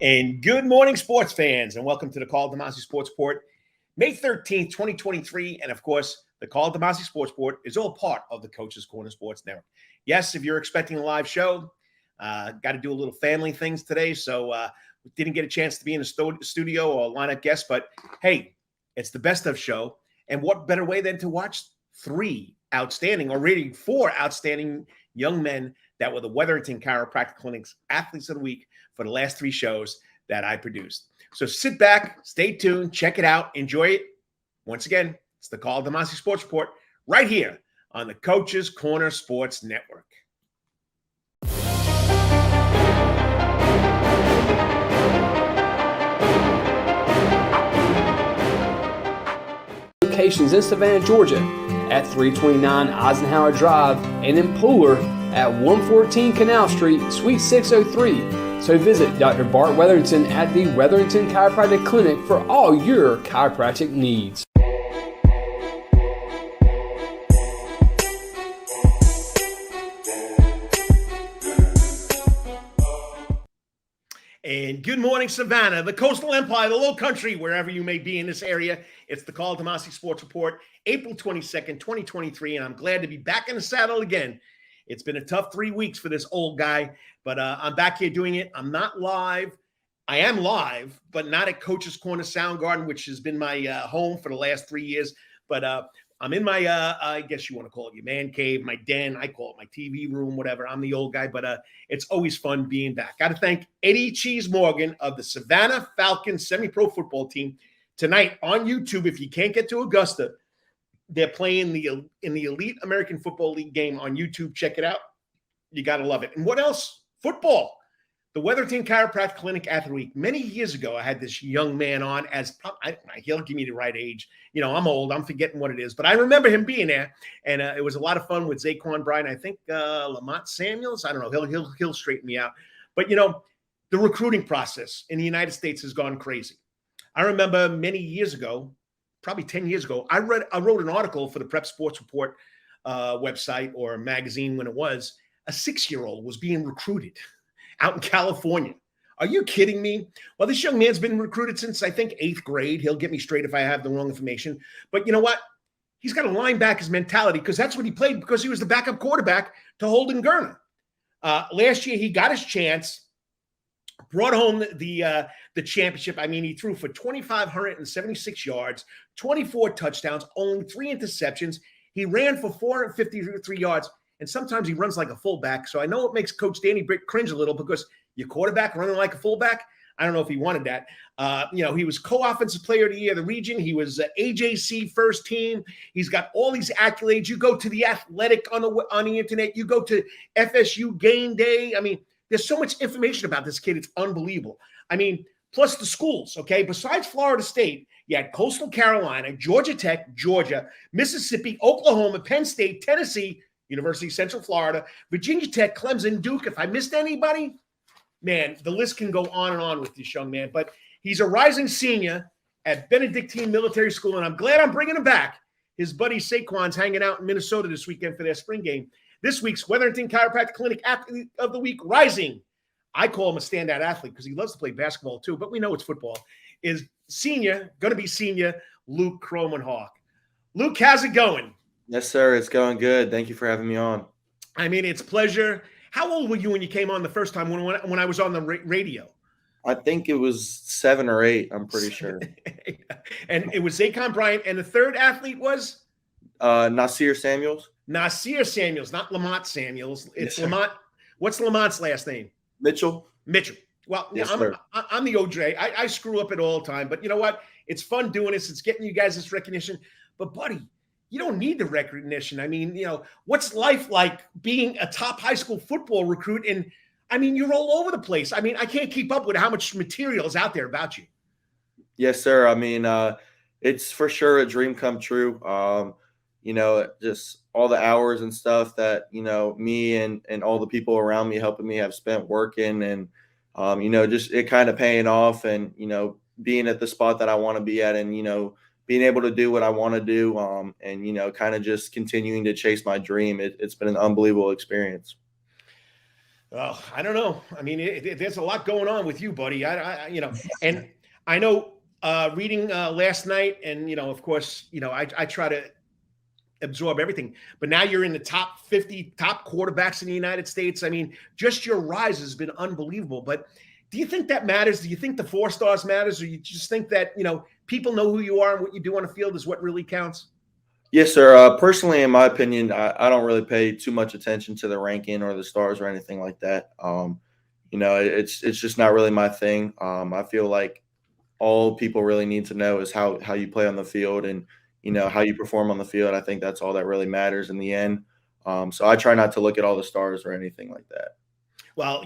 And good morning, sports fans, and welcome to the Karl DeMasi Sports Report, May 13th, 2023. And of course, the Karl DeMasi Sports Report is all part of the Coach's Corner Sports Network. Yes, if you're expecting a live show, got to do a little family things today, so we didn't get a chance to be in the studio or lineup guest, but hey, it's the best of show. And what better way than to watch four outstanding young men that were the Wetherington Chiropractic Clinic's Athletes of the Week for the last three shows that I produced. So sit back, stay tuned, check it out, enjoy it. Once again, it's the Karl DeMasi Sports Report right here on the Coach's Corner Sports Network. Locations in Savannah, Georgia at 329 Eisenhower Drive and in Pooler at 114 Canal Street, Suite 603. So visit Dr. Bart Wetherington at the Wetherington Chiropractic Clinic for all your chiropractic needs. And good morning, Savannah, the coastal empire, the low country, wherever you may be in this area. It's the Karl DeMasi Sports Report, April 22nd, 2023, and I'm glad to be back in the saddle again. It's been a tough 3 weeks for this old guy, but I'm back here doing it. I'm not live. I am live, but not at Coach's Corner Soundgarden, which has been my home for the last 3 years. But I'm in my, I guess you want to call it your man cave, my den. I call it my TV room, whatever. I'm the old guy, but it's always fun being back. Got to thank Eddie Cheese Morgan of the Savannah Falcons semi-pro football team tonight on YouTube. If you can't get to Augusta, they're playing in the Elite American Football League game on YouTube. Check it out. You got to love it. And what else? Football. The Wetherington Chiropractic Clinic Athlete Week. Many years ago, I had this young man on as he'll give me the right age. You know, I'm old. I'm forgetting what it is. But I remember him being there. And it was a lot of fun with Zaquan Bryan. I think Lamont Samuels. I don't know. He'll straighten me out. But, you know, the recruiting process in the United States has gone crazy. I remember many years ago, probably 10 years ago, I wrote an article for the Prep Sports Report website or magazine when it was. A 6-year-old was being recruited out in California. Are you kidding me? Well, this young man's been recruited since, I think, 8th grade. He'll get me straight if I have the wrong information. But you know what? He's got a linebacker's mentality because that's what he played because he was the backup quarterback to Holden Gerner. Last year, he got his chance, brought home the championship. I mean, he threw for 2,576 yards, 24 touchdowns, only 3 interceptions. He ran for 453 yards. And sometimes he runs like a fullback. So I know it makes Coach Danny Britt cringe a little because your quarterback running like a fullback. I don't know if he wanted that. He was co-offensive player of the year of the region. He was AJC first team. He's got all these accolades. You go to the Athletic on the internet. You go to FSU game day. I mean, there's so much information about this kid. It's unbelievable. I mean, plus the schools, okay? Besides Florida State, you had Coastal Carolina, Georgia Tech, Georgia, Mississippi, Oklahoma, Penn State, Tennessee, University of Central Florida, Virginia Tech, Clemson, Duke. If I missed anybody, man, the list can go on and on with this young man. But he's a rising senior at Benedictine Military School, and I'm glad I'm bringing him back. His buddy Saquon's hanging out in Minnesota this weekend for their spring game. This week's Wetherington Chiropractic Clinic Athlete of the Week rising. I call him a standout athlete because he loves to play basketball too, but we know it's football. Is senior, going to be senior, Luke Cromanhawk. Luke, how's it going? Yes, sir. It's going good. Thank you for having me on. I mean, it's a pleasure. How old were you when you came on the first time when I was on the radio? I think it was 7 or 8. I'm pretty sure. And it was Zaquan Bryan. And the third athlete was? Nasir Samuels. Nasir Samuels, not Lamont Samuels. It's Yes, Lamont. What's Lamont's last name? Mitchell. Well, Yes, I'm the OJ. I screw up it all the time. But you know what? It's fun doing this. It's getting you guys this recognition. But, buddy, you don't need the recognition. I mean, what's life like being a top high school football recruit? And, I mean, you're all over the place. I mean, I can't keep up with how much material is out there about you. Yes, sir. I mean, it's for sure a dream come true. Just all the hours and stuff that, me and all the people around me helping me have spent working and, just it kind of paying off and, being at the spot that I want to be at and, being able to do what I want to do and, kind of just continuing to chase my dream. It's been an unbelievable experience. Oh, I don't know. I mean, there's a lot going on with you, buddy. And I know reading last night, and of course, I try to absorb everything. But now you're in the top 50 top quarterbacks in the United States. I mean, just your rise has been unbelievable. But do you think that matters? Do you think the 4 stars matters, or you just think that people know who you are and what you do on the field is what really counts? Yes, sir. Personally, in my opinion, I don't really pay too much attention to the ranking or the stars or anything like that. It's just not really my thing. I feel like all people really need to know is how you play on the field and how you perform on the field. I think that's all that really matters in the end. So I try not to look at all the stars or anything like that. Well,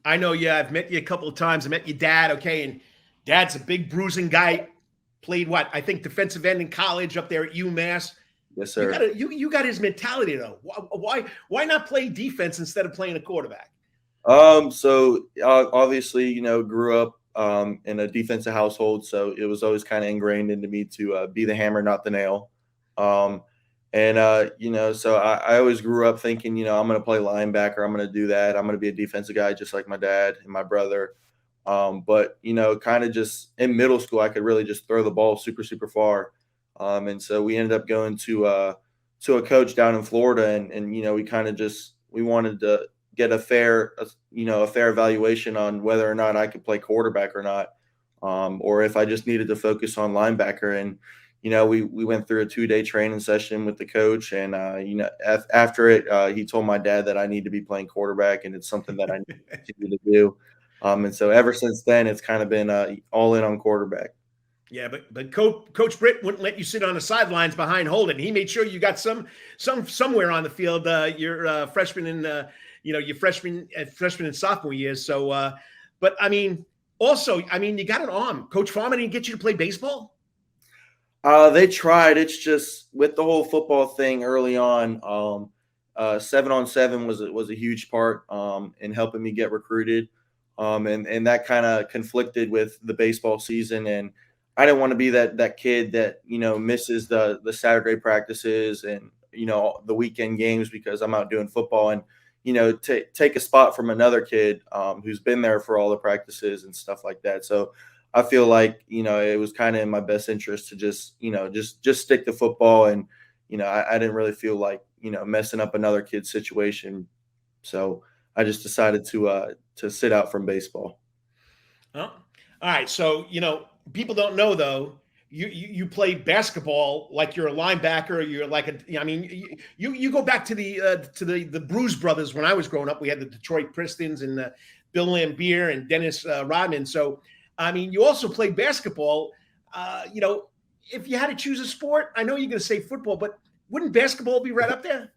I know you. I've met you a couple of times. I met your dad. Okay, and Dad's a big bruising guy. Played what I think defensive end in college up there at UMass. Yes, You sir. got you got his mentality though. Why not play defense instead of playing a quarterback? Obviously, grew up in a defensive household, so it was always kind of ingrained into me to be the hammer, not the nail. Um, so I always grew up thinking, I'm going to play linebacker. I'm going to do that. I'm going to be a defensive guy, just like my dad and my brother. But kind of just in middle school, I could really just throw the ball super, super far. And so we ended up going to a coach down in Florida, and we kind of just we wanted to get a fair evaluation on whether or not I could play quarterback or not, or if I just needed to focus on linebacker. And we went through a 2-day training session with the coach, and after it, he told my dad that I need to be playing quarterback, and it's something that I need to continue to do. And so ever since then, it's kind of been all in on quarterback. Yeah, but Coach Britt wouldn't let you sit on the sidelines behind Holden. He made sure you got somewhere on the field. Your freshman and your freshman and sophomore years. So, but I mean, also, I mean, you got an arm. Coach Farman didn't get you to play baseball. They tried. It's just with the whole football thing early on. 7-on-7 was a huge part in helping me get recruited, and that kind of conflicted with the baseball season. And I didn't want to be that kid that misses the Saturday practices and the weekend games because I'm out doing football, and take a spot from another kid who's been there for all the practices and stuff like that. So I feel like it was kind of in my best interest to just stick to football, and I didn't really feel like messing up another kid's situation, so I just decided to sit out from baseball. Oh, all right. So people don't know though. You play basketball like you're a linebacker. You're like I mean, you go back to the Bruise Brothers. When I was growing up, we had the Detroit Pistons and Bill Lambier and Dennis Rodman. So I mean, you also play basketball. If you had to choose a sport, I know you're going to say football, but wouldn't basketball be right up there?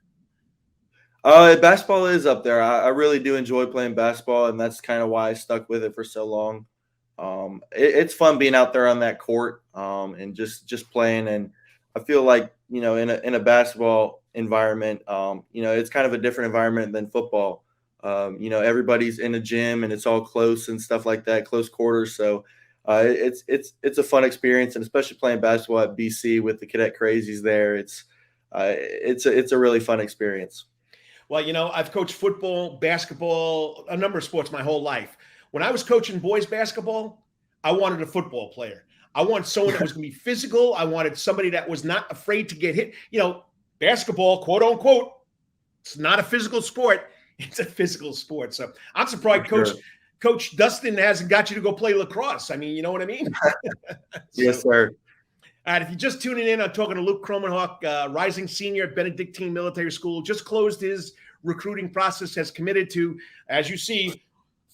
Basketball is up there. I really do enjoy playing basketball, and that's kind of why I stuck with it for so long. It's fun being out there on that court and just playing. And I feel like in a basketball environment, it's kind of a different environment than football. Everybody's in a gym and it's all close and stuff like that, close quarters. So it's a fun experience, and especially playing basketball at BC with the Cadet Crazies there, it's a really fun experience. Well, I've coached football, basketball, a number of sports my whole life. When I was coaching boys basketball, I wanted a football player. I wanted someone that was going to be physical. I wanted somebody that was not afraid to get hit. Basketball, quote unquote, it's not a physical sport. It's a physical sport. So I'm surprised Coach Dustin hasn't got you to go play lacrosse. I mean, you know what I mean? Yes, sir. All right, if you're just tuning in, I'm talking to Luke Kromenhoek, rising senior at Benedictine Military School. Just closed his recruiting process, has committed to, as you see,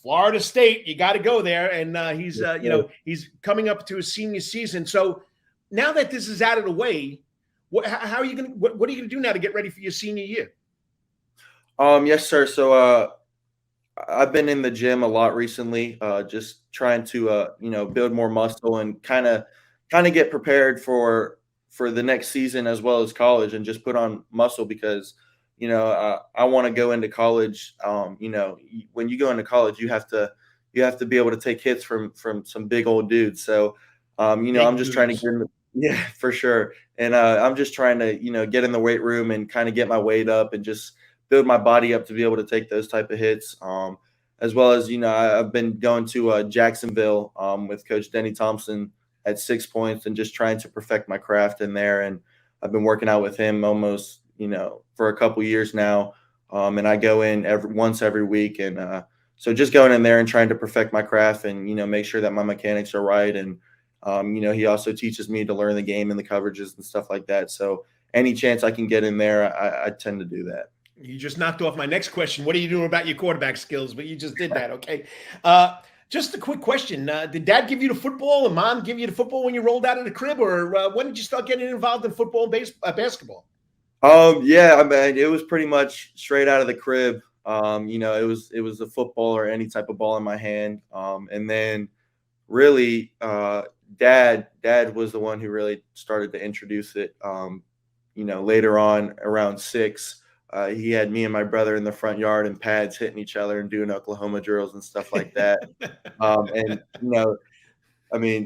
Florida State. You got to go there, and he's coming up to his senior season. So now that this is out of the way, what are you going to do now to get ready for your senior year? Yes, sir. So I've been in the gym a lot recently, just trying to build more muscle and kind of get prepared for the next season as well as college, and just put on muscle because I want to go into college. When you go into college, you have to be able to take hits from some big old dudes. So I'm just trying to get in yeah, for sure. And I'm just trying to get in the weight room and kind of get my weight up and just build my body up to be able to take those type of hits. As well as, I've been going to Jacksonville with Coach Denny Thompson at 6 points and just trying to perfect my craft in there. And I've been working out with him almost, for a couple years now. And I go in once every week. And so just going in there and trying to perfect my craft and, make sure that my mechanics are right. And, he also teaches me to learn the game and the coverages and stuff like that. So any chance I can get in there, I tend to do that. You just knocked off my next question. What are you doing about your quarterback skills? But you just did that, okay? Just a quick question. Did Dad give you the football and Mom give you the football when you rolled out of the crib? Or when did you start getting involved in football and basketball? Yeah, I mean, it was pretty much straight out of the crib. It was a football or any type of ball in my hand. And then really, Dad was the one who really started to introduce it. Later on around 6, he had me and my brother in the front yard in pads hitting each other and doing Oklahoma drills and stuff like that.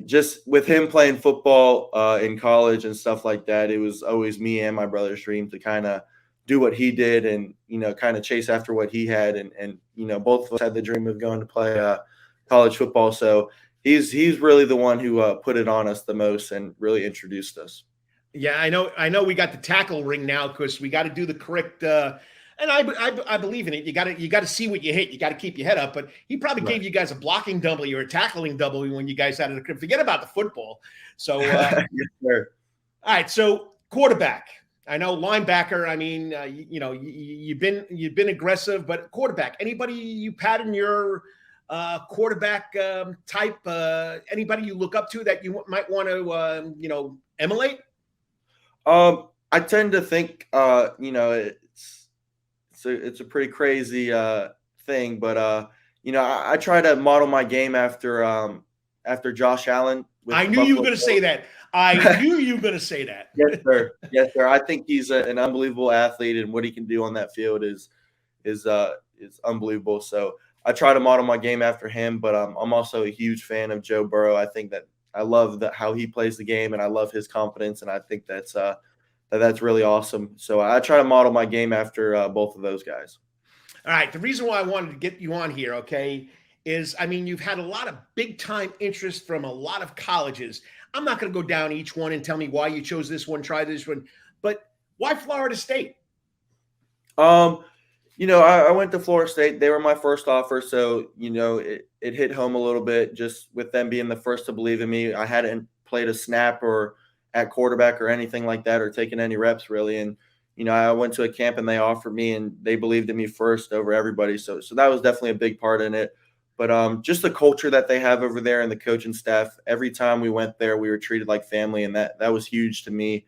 Just with him playing football in college and stuff like that, it was always me and my brother's dream to kind of do what he did and, kind of chase after what he had. And both of us had the dream of going to play college football. So he's really the one who put it on us the most and really introduced us. Yeah, I know. We got the tackle ring now because we got to do the correct. And I believe in it. You got to see what you hit. You got to keep your head up. But he probably gave you guys a blocking W or a tackling W when you guys out of the crib. Forget about the football. So, Yes, sir. All right. So quarterback. I know linebacker. I mean, you've been aggressive, but quarterback. Anybody you pat in your quarterback type? Anybody you look up to that you might want to emulate? I tend to think, it's a pretty crazy thing, but I try to model my game after Josh Allen. I knew you were going to say that. I knew you were going to say that. Yes, sir. Yes, sir. I think he's an unbelievable athlete, and what he can do on that field is unbelievable. So I try to model my game after him, but I'm also a huge fan of Joe Burrow. I think that I love how he plays the game, and I love his confidence, and I think that's really awesome. So I try to model my game after both of those guys. All right. The reason why I wanted to get you on here, okay, is, you've had a lot of big-time interest from a lot of colleges. I'm not going to go down each one and tell me why you chose this one, try this one, but why Florida State? I went to Florida State. They were my first offer, so, it hit home a little bit just with them being the first to believe in me. I hadn't played a snap or at quarterback or anything like that or taken any reps really. And, I went to a camp and they offered me and they believed in me first over everybody. So that was definitely a big part in it. But just the culture that they have over there and the coaching staff, every time we went there, we were treated like family, and that was huge to me.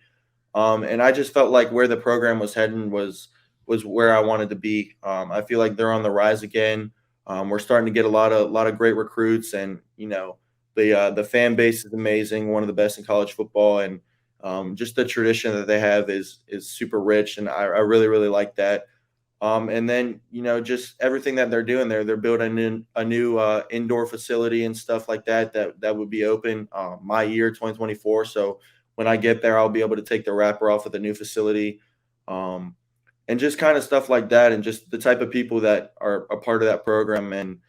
And I just felt like where the program was heading was where I wanted to be. I feel like they're on the rise again. We're starting to get a lot of great recruits, and the fan base is amazing, one of the best in college football, and just the tradition that they have is super rich, and I really, really like that. And then, just everything that they're doing there, they're building in a new indoor facility and stuff like that would be open my year, 2024. So when I get there, I'll be able to take the wrapper off of the new facility, and just kind of stuff like that. And just the type of people that are a part of that program and,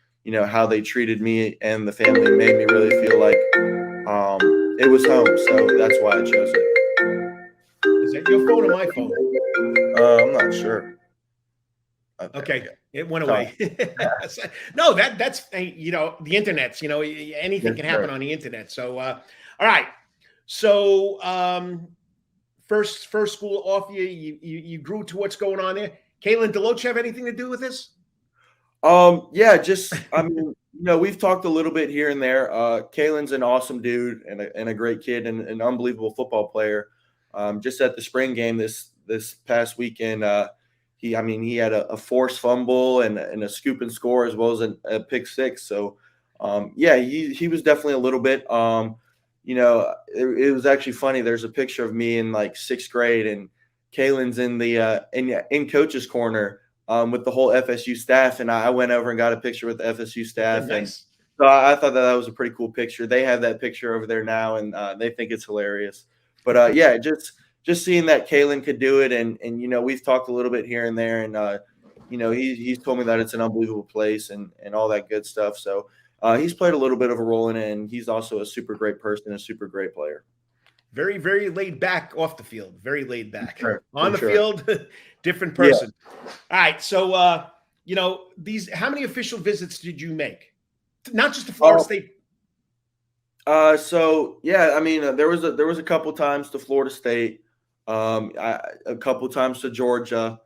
how they treated me and the family made me really feel like it was home. So that's why I chose it. Is that your phone or my phone? I'm not sure. Okay. It went away. No, that's the internet's, anything can happen on the internet. So, all right. So, first school off you grew to what's going on there. Kalen Deloach have anything to do with this? Yeah, just, we've talked a little bit here and there. Kalen's an awesome dude and a great kid and an unbelievable football player. Just at the spring game this past weekend, he had a forced fumble and a scoop and score as well as a pick six. So, he was definitely a little bit. It was actually funny. There's a picture of me in like 6th grade, and Kalen's in the in coach's corner with the whole FSU staff, and I went over and got a picture with the FSU staff. Nice. And so I thought that was a pretty cool picture. They have that picture over there now, and they think it's hilarious. But just seeing that Kalen could do it, and we've talked a little bit here and there, and he's told me that it's an unbelievable place and all that good stuff. So he's played a little bit of a role in it, and he's also a super great person, a super great player. Very, very laid back off the field. Very laid back. Sure, on the sure. field, different person. Yeah. All right. So, how many official visits did you make? Not just to Florida State. There was a couple times to Florida State, a couple times to Georgia.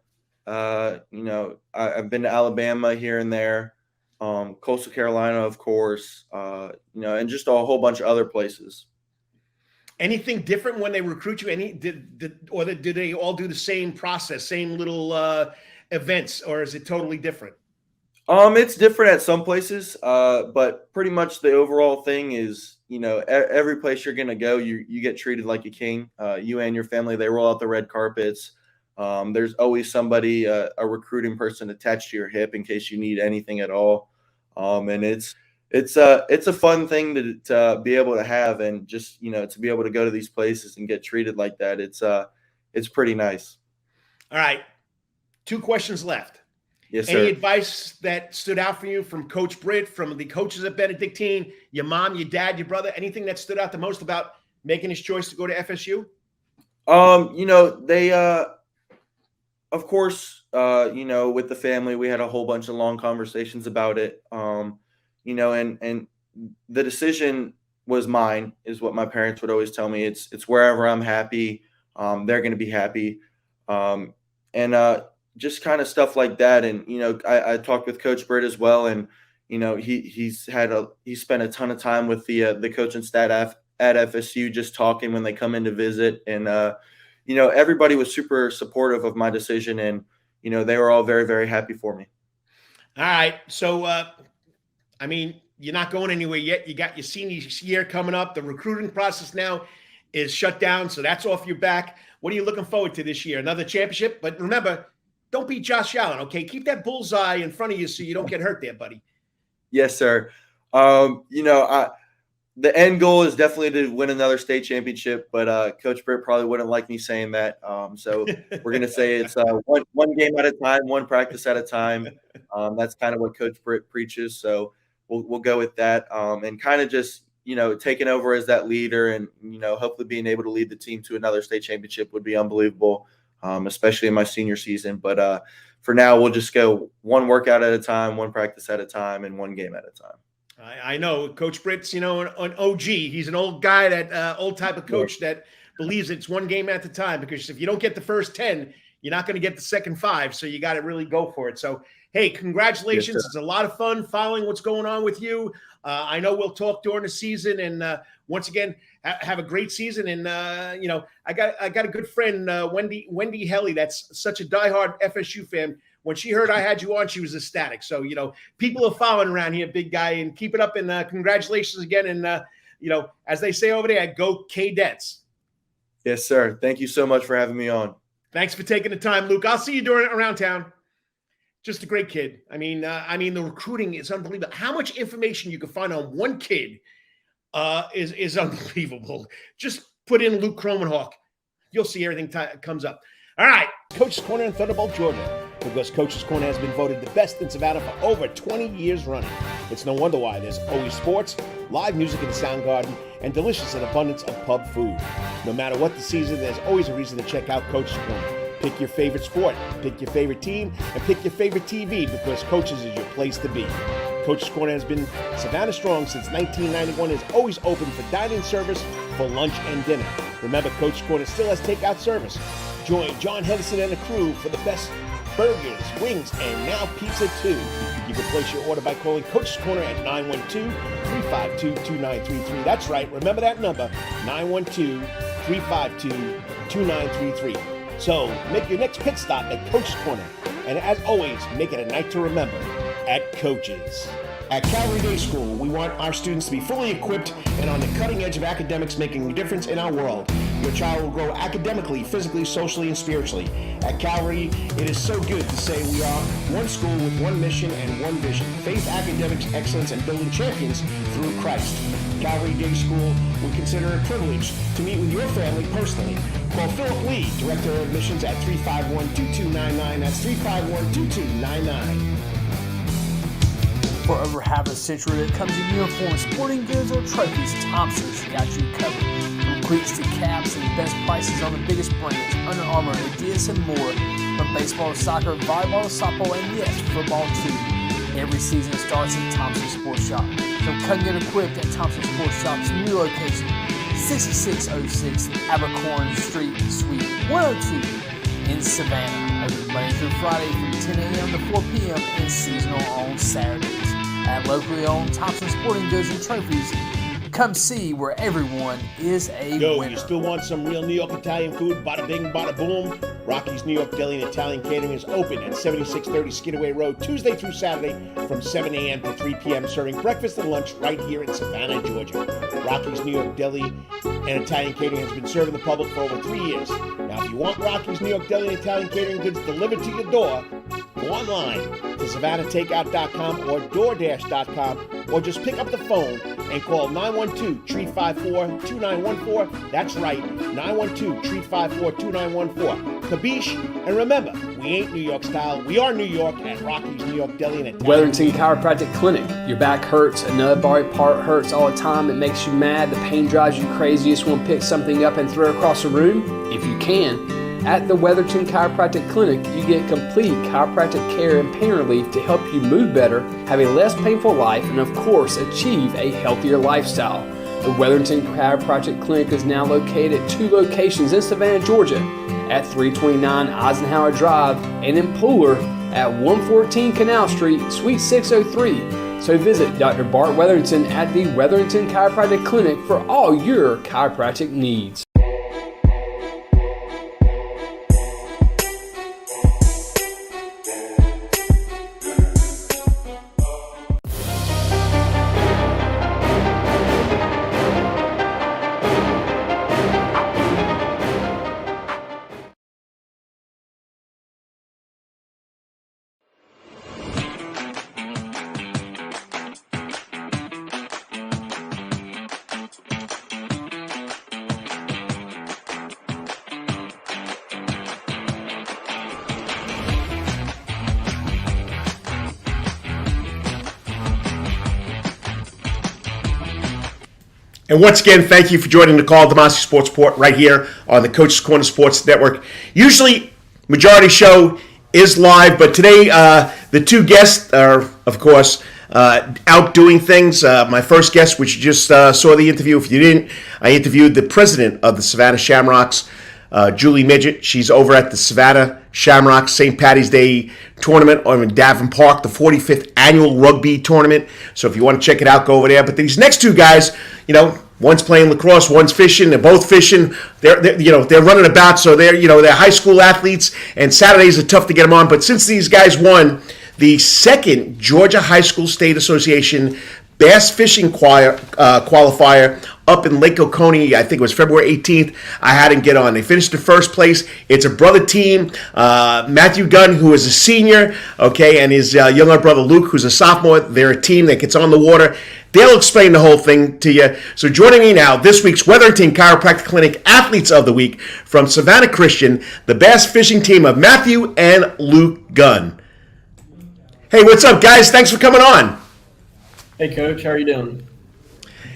I've been to Alabama here and there, Coastal Carolina, of course, and just a whole bunch of other places. Anything different when they recruit you? Did they all do the same process, same little events, or is it totally different? It's different at some places, but pretty much the overall thing is, every place you're going to go, you get treated like a king. You and your family, they roll out the red carpets. There's always somebody, a recruiting person attached to your hip in case you need anything at all. And it's a fun thing to be able to have, and just, to be able to go to these places and get treated like that. It's pretty nice. All right. 2 questions left. Yes, sir. Any advice that stood out for you from Coach Britt, from the coaches at Benedictine, your mom, your dad, your brother, anything that stood out the most about making his choice to go to FSU? They, of course, with the family, we had a whole bunch of long conversations about it. And the decision was mine, is what my parents would always tell me. It's wherever I'm happy, they're going to be happy. Just kind of stuff like that. And, I talked with Coach Britt as well. And, he spent a ton of time with the coaching staff at FSU, just talking when they come in to visit. And, everybody was super supportive of my decision, and, they were all very, very happy for me. All right. So, you're not going anywhere yet. You got your senior year coming up. The recruiting process now is shut down, so that's off your back. What are you looking forward to this year? Another championship? But remember, don't beat Josh Allen, okay? Keep that bullseye in front of you so you don't get hurt there, buddy. Yes, sir. The end goal is definitely to win another state championship, but Coach Britt probably wouldn't like me saying that. So we're going to say it's one game at a time, one practice at a time. That's kind of what Coach Britt preaches. So we'll go with that, and kind of just, taking over as that leader, and, hopefully being able to lead the team to another state championship would be unbelievable, especially in my senior season. But for now, we'll just go one workout at a time, one practice at a time, and one game at a time. I know Coach Britt's, an OG. He's an old guy, that old type of coach that believes it's one game at a time, because if you don't get the first 10, you're not going to get the second 5. So you got to really go for it. So, hey, congratulations. Yes, it's a lot of fun following what's going on with you. I know we'll talk during the season, and once again, have a great season. And, I got a good friend, Wendy Helly, that's such a diehard FSU fan. When she heard I had you on, she was ecstatic. So, people are following around here, big guy, and keep it up. And congratulations again. And, as they say over there, go Cadets. Yes, sir. Thank you so much for having me on. Thanks for taking the time, Luke. I'll see you around town. Just a great kid. The recruiting is unbelievable. How much information you can find on one kid is unbelievable. Just put in Luke Cromenhawk. You'll see everything comes up. All right, Coach's Corner in Thunderbolt, Georgia. Because Coach's Corner has been voted the best in Savannah for over 20 years running. It's no wonder why. There's always sports, live music in the Sound Garden, and delicious and abundance of pub food. No matter what the season, there's always a reason to check out Coach's Corner. Pick your favorite sport, pick your favorite team, and pick your favorite TV, because Coach's is your place to be. Coach's Corner has been Savannah strong since 1991 and is always open for dining service for lunch and dinner. Remember, Coach's Corner still has takeout service. Join John Henderson and the crew for the best burgers, wings, and now pizza too. You can place your order by calling Coach's Corner at 912-352-2933. That's right, remember that number, 912-352-2933. So make your next pit stop at Coach's Corner. And as always, make it a night to remember at Coach's. At Calvary Day School, we want our students to be fully equipped and on the cutting edge of academics, making a difference in our world. Your child will grow academically, physically, socially, and spiritually. At Calvary, it is so good to say we are one school with one mission and one vision: faith, academics, excellence, and building champions through Christ. Calvary Day School would consider it a privilege to meet with your family personally. Call Philip Lee, Director of Admissions, at 351-2299. That's 351-2299. For over half a century, when it comes to uniforms, sporting goods, or trophies, Thompson's got you covered. From cleats to caps and best prices on the biggest brands, Under Armour, Adidas, and more. From baseball to soccer, volleyball to softball, and yes, football too. Every season starts at Thompson Sports Shop. So come get equipped at Thompson Sports Shop's new location, 6606 Abercorn Street, Suite 102 in Savannah. Open Monday through Friday from 10 a.m. to 4 p.m. and seasonal on Saturdays. At locally owned Thompson Sporting Goods and Trophies, come see where everyone is a winner. You still want some real New York Italian food? Bada bing, bada boom. Rocky's New York Deli and Italian Catering is open at 7630 Skidaway Road, Tuesday through Saturday from 7 a.m. to 3 p.m., serving breakfast and lunch right here in Savannah, Georgia. Rocky's New York Deli and Italian Catering has been serving the public for over 3 years. Now, if you want Rocky's New York Deli and Italian Catering goods delivered to your door, go online to SavannahTakeout.com or DoorDash.com, or just pick up the phone and call 912-354-2914. That's right, 912-354-2914. Kabish, and remember, we ain't New York style. We are New York at Rocky's New York Deli and Italian. Wetherington Chiropractic Clinic. Your back hurts, another body part hurts all the time. It makes you mad. The pain drives you crazy. You just want to pick something up and throw it across the room? If you can. At the Wetherington Chiropractic Clinic, you get complete chiropractic care and pain relief to help you move better, have a less painful life, and of course, achieve a healthier lifestyle. The Wetherington Chiropractic Clinic is now located at 2 locations in Savannah, Georgia, at 329 Eisenhower Drive and in Pooler at 114 Canal Street, Suite 603. So visit Dr. Bart Wetherington at the Wetherington Chiropractic Clinic for all your chiropractic needs. And once again, thank you for joining the Karl DeMasi Sports Report right here on the Coach's Corner Sports Network. Usually, majority show is live, but today the 2 guests are, of course, out doing things. My first guest, which you just saw the interview, if you didn't, I interviewed the president of the Savannah Shamrocks, Julie Midget. She's over at the Savannah Shamrocks St. Patty's Day tournament on Davin Park, the 45th annual rugby tournament. So if you want to check it out, go over there. But these next 2 guys, one's playing lacrosse, one's fishing. They're both fishing. They're running about, so they're high school athletes. And Saturdays are tough to get them on. But since these guys won the 2nd Georgia High School State Association Bass Fishing qualifier up in Lake Oconee, I think it was February 18th, I had him get on. They finished in first place. It's a brother team. Matthew Gunn, who is a senior, and his younger brother Luke, who's a sophomore. They're a team that gets on the water. They'll explain the whole thing to you. So joining me now, this week's Wetherington Chiropractic Clinic Athletes of the Week from Savannah Christian, the bass fishing team of Matthew and Luke Gunn. Hey, what's up, guys? Thanks for coming on. Hey, Coach. How are you doing?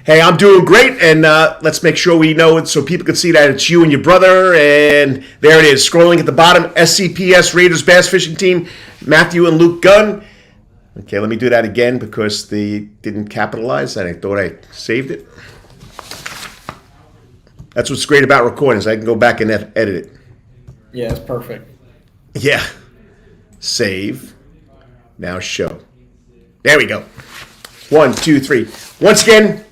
Hey, I'm doing great, and let's make sure we know it so people can see that it's you and your brother. And there it is, scrolling at the bottom, SCPS Raiders Bass Fishing Team, Matthew and Luke Gunn. Okay, let me do that again because they didn't capitalize, and I thought I saved it. That's what's great about recordings. I can go back and edit it. Yeah, it's perfect. Yeah. Save. Now show. There we go. 1, 2, 3. Once again,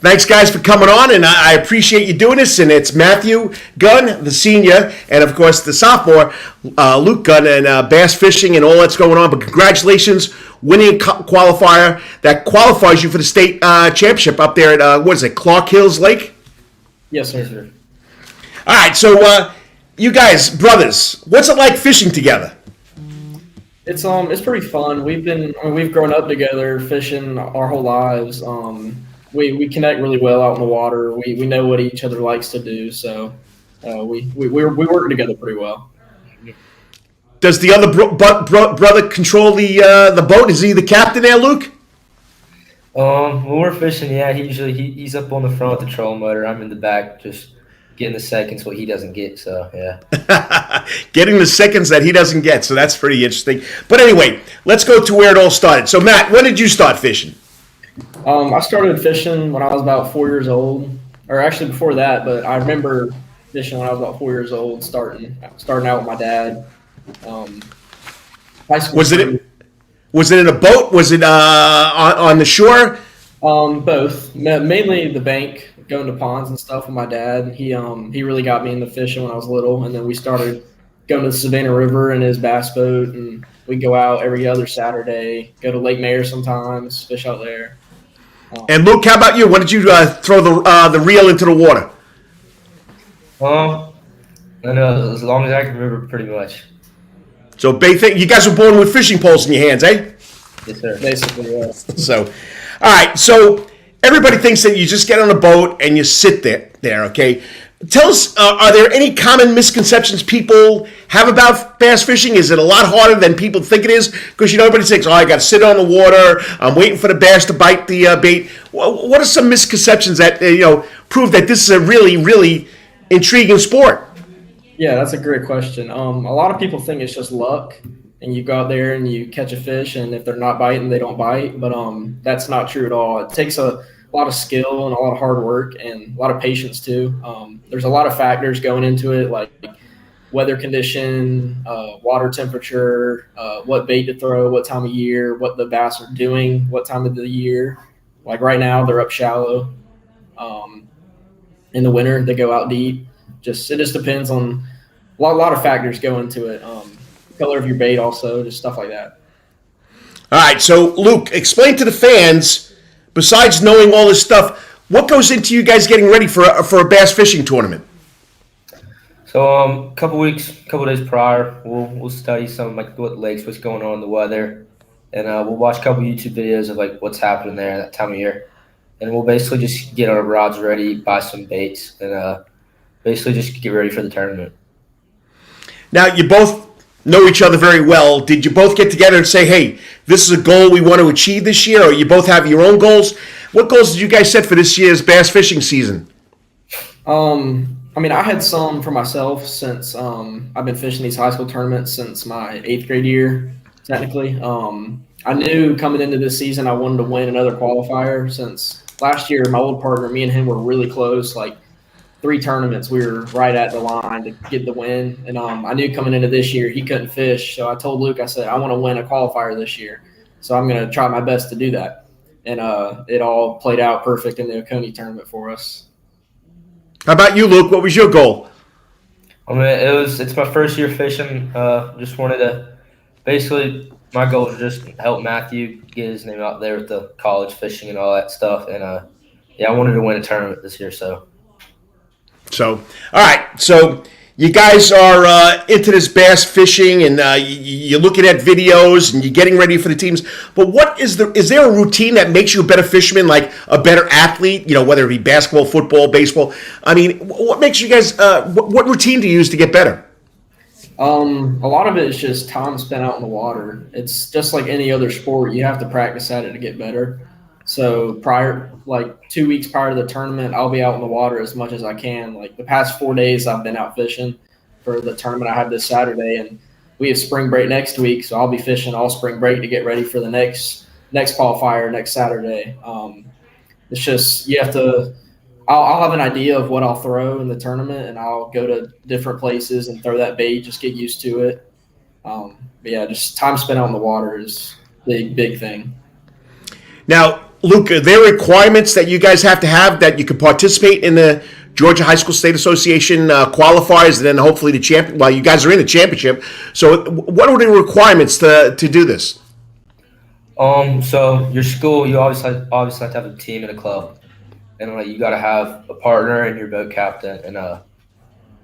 Thanks, guys, for coming on, and I appreciate you doing this. And it's Matthew Gunn, the senior, and, of course, the sophomore, Luke Gunn, and bass fishing and all that's going on. But congratulations, winning a qualifier that qualifies you for the state championship up there at, Clark Hills Lake? Yes, sir. All right, so you guys, brothers, what's it like fishing together? It's pretty fun. We've grown up together fishing our whole lives. We connect really well out in the water. We know what each other likes to do, so we work together pretty well. Does the other brother control the boat? Is he the captain there, Luke? When we're fishing, yeah, he's up on the front with the trolling motor. I'm in the back, just getting the seconds what he doesn't get. So yeah, getting the seconds that he doesn't get. So that's pretty interesting. But anyway, let's go to where it all started. So Matt, when did you start fishing? I started fishing when I was about 4 years old, or actually before that. But I remember fishing when I was about 4 years old, starting out with my dad. High school. Was it in a boat? Was it on the shore? Both. Mainly the bank, going to ponds and stuff with my dad. He really got me into fishing when I was little, and then we started going to the Savannah River in his bass boat, and we go out every other Saturday, go to Lake Mayer sometimes, fish out there. And Luke, how about you? When did you throw the reel into the water? I know, as long as I can remember, pretty much. So you guys were born with fishing poles in your hands, eh? Yes, sir. Basically, yeah. So, all right. So everybody thinks that you just get on a boat and you sit there. Okay. Tell us, are there any common misconceptions people have about bass fishing? Is it a lot harder than people think it is? Because, everybody thinks, I got to sit on the water. I'm waiting for the bass to bite the bait. What are some misconceptions that, prove that this is a really, really intriguing sport? Yeah, that's a great question. A lot of people think it's just luck, and you go out there and you catch a fish, and if they're not biting, they don't bite. But that's not true at all. It takes a lot of skill and a lot of hard work and a lot of patience too. There's a lot of factors going into it, like weather condition, water temperature, what bait to throw, what time of year, what the bass are doing, what time of the year. Like right now, they're up shallow. In the winter, they go out deep. It just depends on a lot of factors go into it. Color of your bait, also, just stuff like that. All right, so Luke, explain to the fans. Besides knowing all this stuff, what goes into you guys getting ready for a bass fishing tournament? So a couple days prior, we'll study some like what lakes, what's going on in the weather, and we'll watch a couple YouTube videos of like what's happening there that time of year, and we'll basically just get our rods ready, buy some baits, and basically just get ready for the tournament. Now, you both know each other very well. Did you both get together and say, hey, this is a goal we want to achieve this year, or you both have your own goals? What goals did you guys set for this year's bass fishing season? I had some for myself since I've been fishing these high school tournaments since my 8th grade year, technically. I knew coming into this season I wanted to win another qualifier since last year my old partner, me and him were really close, like 3 tournaments, we were right at the line to get the win. And I knew coming into this year he couldn't fish. So I told Luke, I said, I want to win a qualifier this year. So I'm going to try my best to do that. And it all played out perfect in the Oconee tournament for us. How about you, Luke? What was your goal? It's my first year fishing. Just wanted to basically my goal was just help Matthew get his name out there with the college fishing and all that stuff. And I wanted to win a tournament this year. So, all right. So you guys are into this bass fishing, and you're looking at videos, and you're getting ready for the teams. But is there a routine that makes you a better fisherman, like a better athlete? Whether it be basketball, football, baseball. I mean, what makes you guys? What routine do you use to get better? A lot of it is just time spent out in the water. It's just like any other sport. You have to practice at it to get better. So 2 weeks prior to the tournament, I'll be out in the water as much as I can. Like the past 4 days, I've been out fishing for the tournament I have this Saturday, and we have spring break next week. So I'll be fishing all spring break to get ready for the next qualifier next Saturday. It's just you have to. I'll have an idea of what I'll throw in the tournament, and I'll go to different places and throw that bait. Just get used to it. But yeah, just time spent out in the water is the big thing. Now, Luke, are there requirements that you guys have to have that you can participate in the Georgia High School State Association qualifiers, and then hopefully the champion? Well, you guys are in the championship. So, what are the requirements to do this? So your school, you obviously have to have a team and a club, and you got to have a partner and your boat captain, and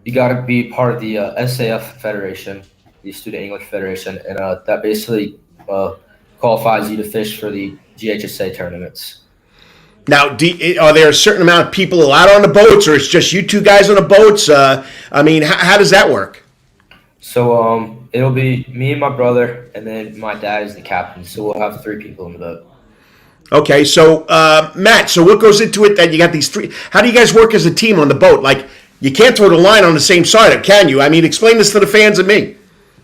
you got to be part of the SAF Federation, the Student English Federation, and that basically qualifies you to fish for the GHSA tournaments. Now, are there a certain amount of people allowed on the boats, or it's just you two guys on the boats? I mean, how does that work? So it'll be me and my brother, and then my dad is the captain. So we'll have 3 people in the boat. Okay, so Matt, so what goes into it that you got these 3? How do you guys work as a team on the boat? Like, you can't throw the line on the same side, can you? I mean, explain this to the fans and me.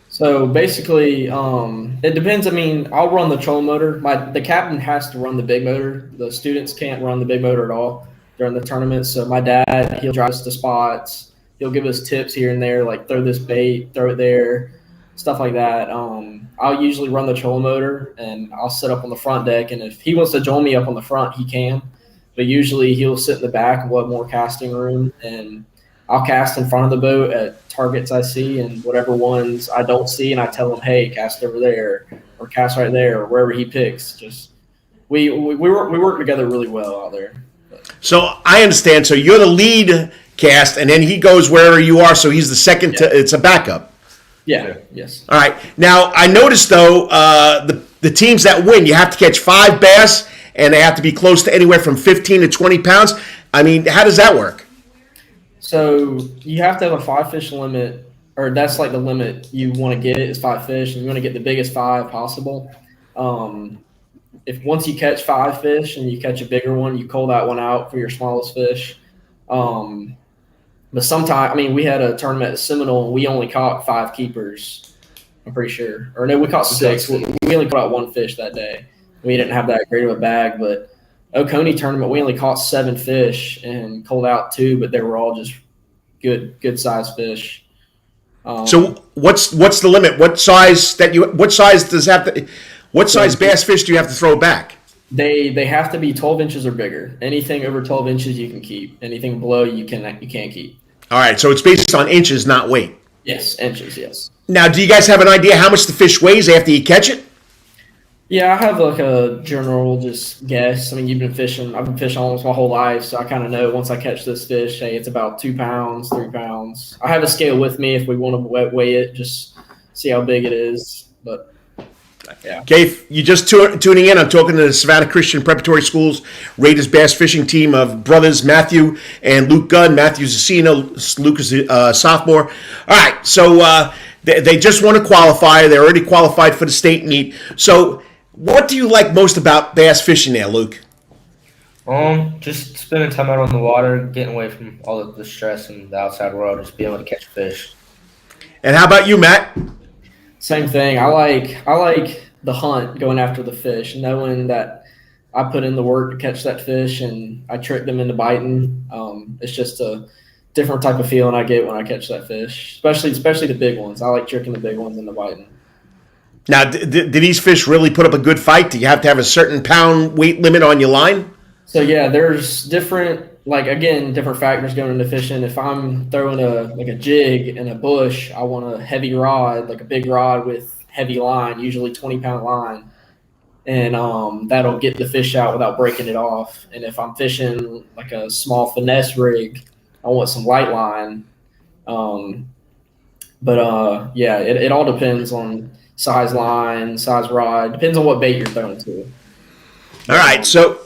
So basically, it depends. I mean, I'll run the trolling motor. The captain has to run the big motor. The students can't run the big motor at all during the tournament. So my dad, he'll drive us to spots. He'll give us tips here and there, like throw this bait, throw it there, stuff like that. I'll usually run the trolling motor, and I'll sit up on the front deck. And if he wants to join me up on the front, he can. But usually he'll sit in the back and we'll have more casting room, and I'll cast in front of the boat at targets I see, and whatever ones I don't see, and I tell him, hey, cast over there or cast right there or wherever he picks. Just we work together really well out there. So I understand. So you're the lead cast, and then he goes wherever you are, so he's the second. Yeah. It's a backup. Yeah, yes. All right. Now, I noticed, though, the teams that win, you have to catch 5 bass, and they have to be close to anywhere from 15 to 20 pounds. I mean, how does that work? So you have to have a 5 fish limit, or that's like the limit you want to get is 5 fish, and you want to get the biggest 5 possible. If once you catch 5 fish and you catch a bigger one, you call that one out for your smallest fish. But sometimes, I mean, we had a tournament at Seminole, and we only caught 5 keepers, I'm pretty sure. Or no, we caught 6. We only caught 1 fish that day. We didn't have that great of a bag, but Oconee tournament, we only caught 7 fish and called out 2, but they were all just good size fish. So what's the limit? What size bass fish do you have to throw back? They have to be 12 inches or bigger. Anything over 12 inches you can keep. Anything below you can't keep. All right, so it's based on inches, not weight. Yes, inches, yes. Now, do you guys have an idea how much the fish weighs after you catch it? Yeah, I have like a general just guess. I mean, I've been fishing almost my whole life, so I kind of know once I catch this fish, hey, it's about 2 pounds, 3 pounds. I have a scale with me if we want to weigh it, just see how big it is. But yeah. Okay, if you're just tuning in, I'm talking to the Savannah Christian Preparatory School's Raiders Bass Fishing Team of brothers Matthew and Luke Gunn. Matthew's a senior, Luke is a sophomore. All right, so they just won a qualifier. They're already qualified for the state meet. So what do you like most about bass fishing there, Luke? Just spending time out on the water, getting away from all of the stress and the outside world, just being able to catch fish. And how about you, Matt? Same thing. I like the hunt, going after the fish, knowing that I put in the work to catch that fish and I trick them into biting. It's just a different type of feeling I get when I catch that fish, especially the big ones. I like tricking the big ones into biting. Now, do these fish really put up a good fight? Do you have to have a certain pound weight limit on your line? So yeah, there's different factors going into fishing. If I'm throwing a jig in a bush, I want a heavy rod, like a big rod with heavy line, usually 20-pound line, and that'll get the fish out without breaking it off. And if I'm fishing like a small finesse rig, I want some light line. Yeah, it all depends on size line, size rod. Depends on what bait you're throwing to. All right, so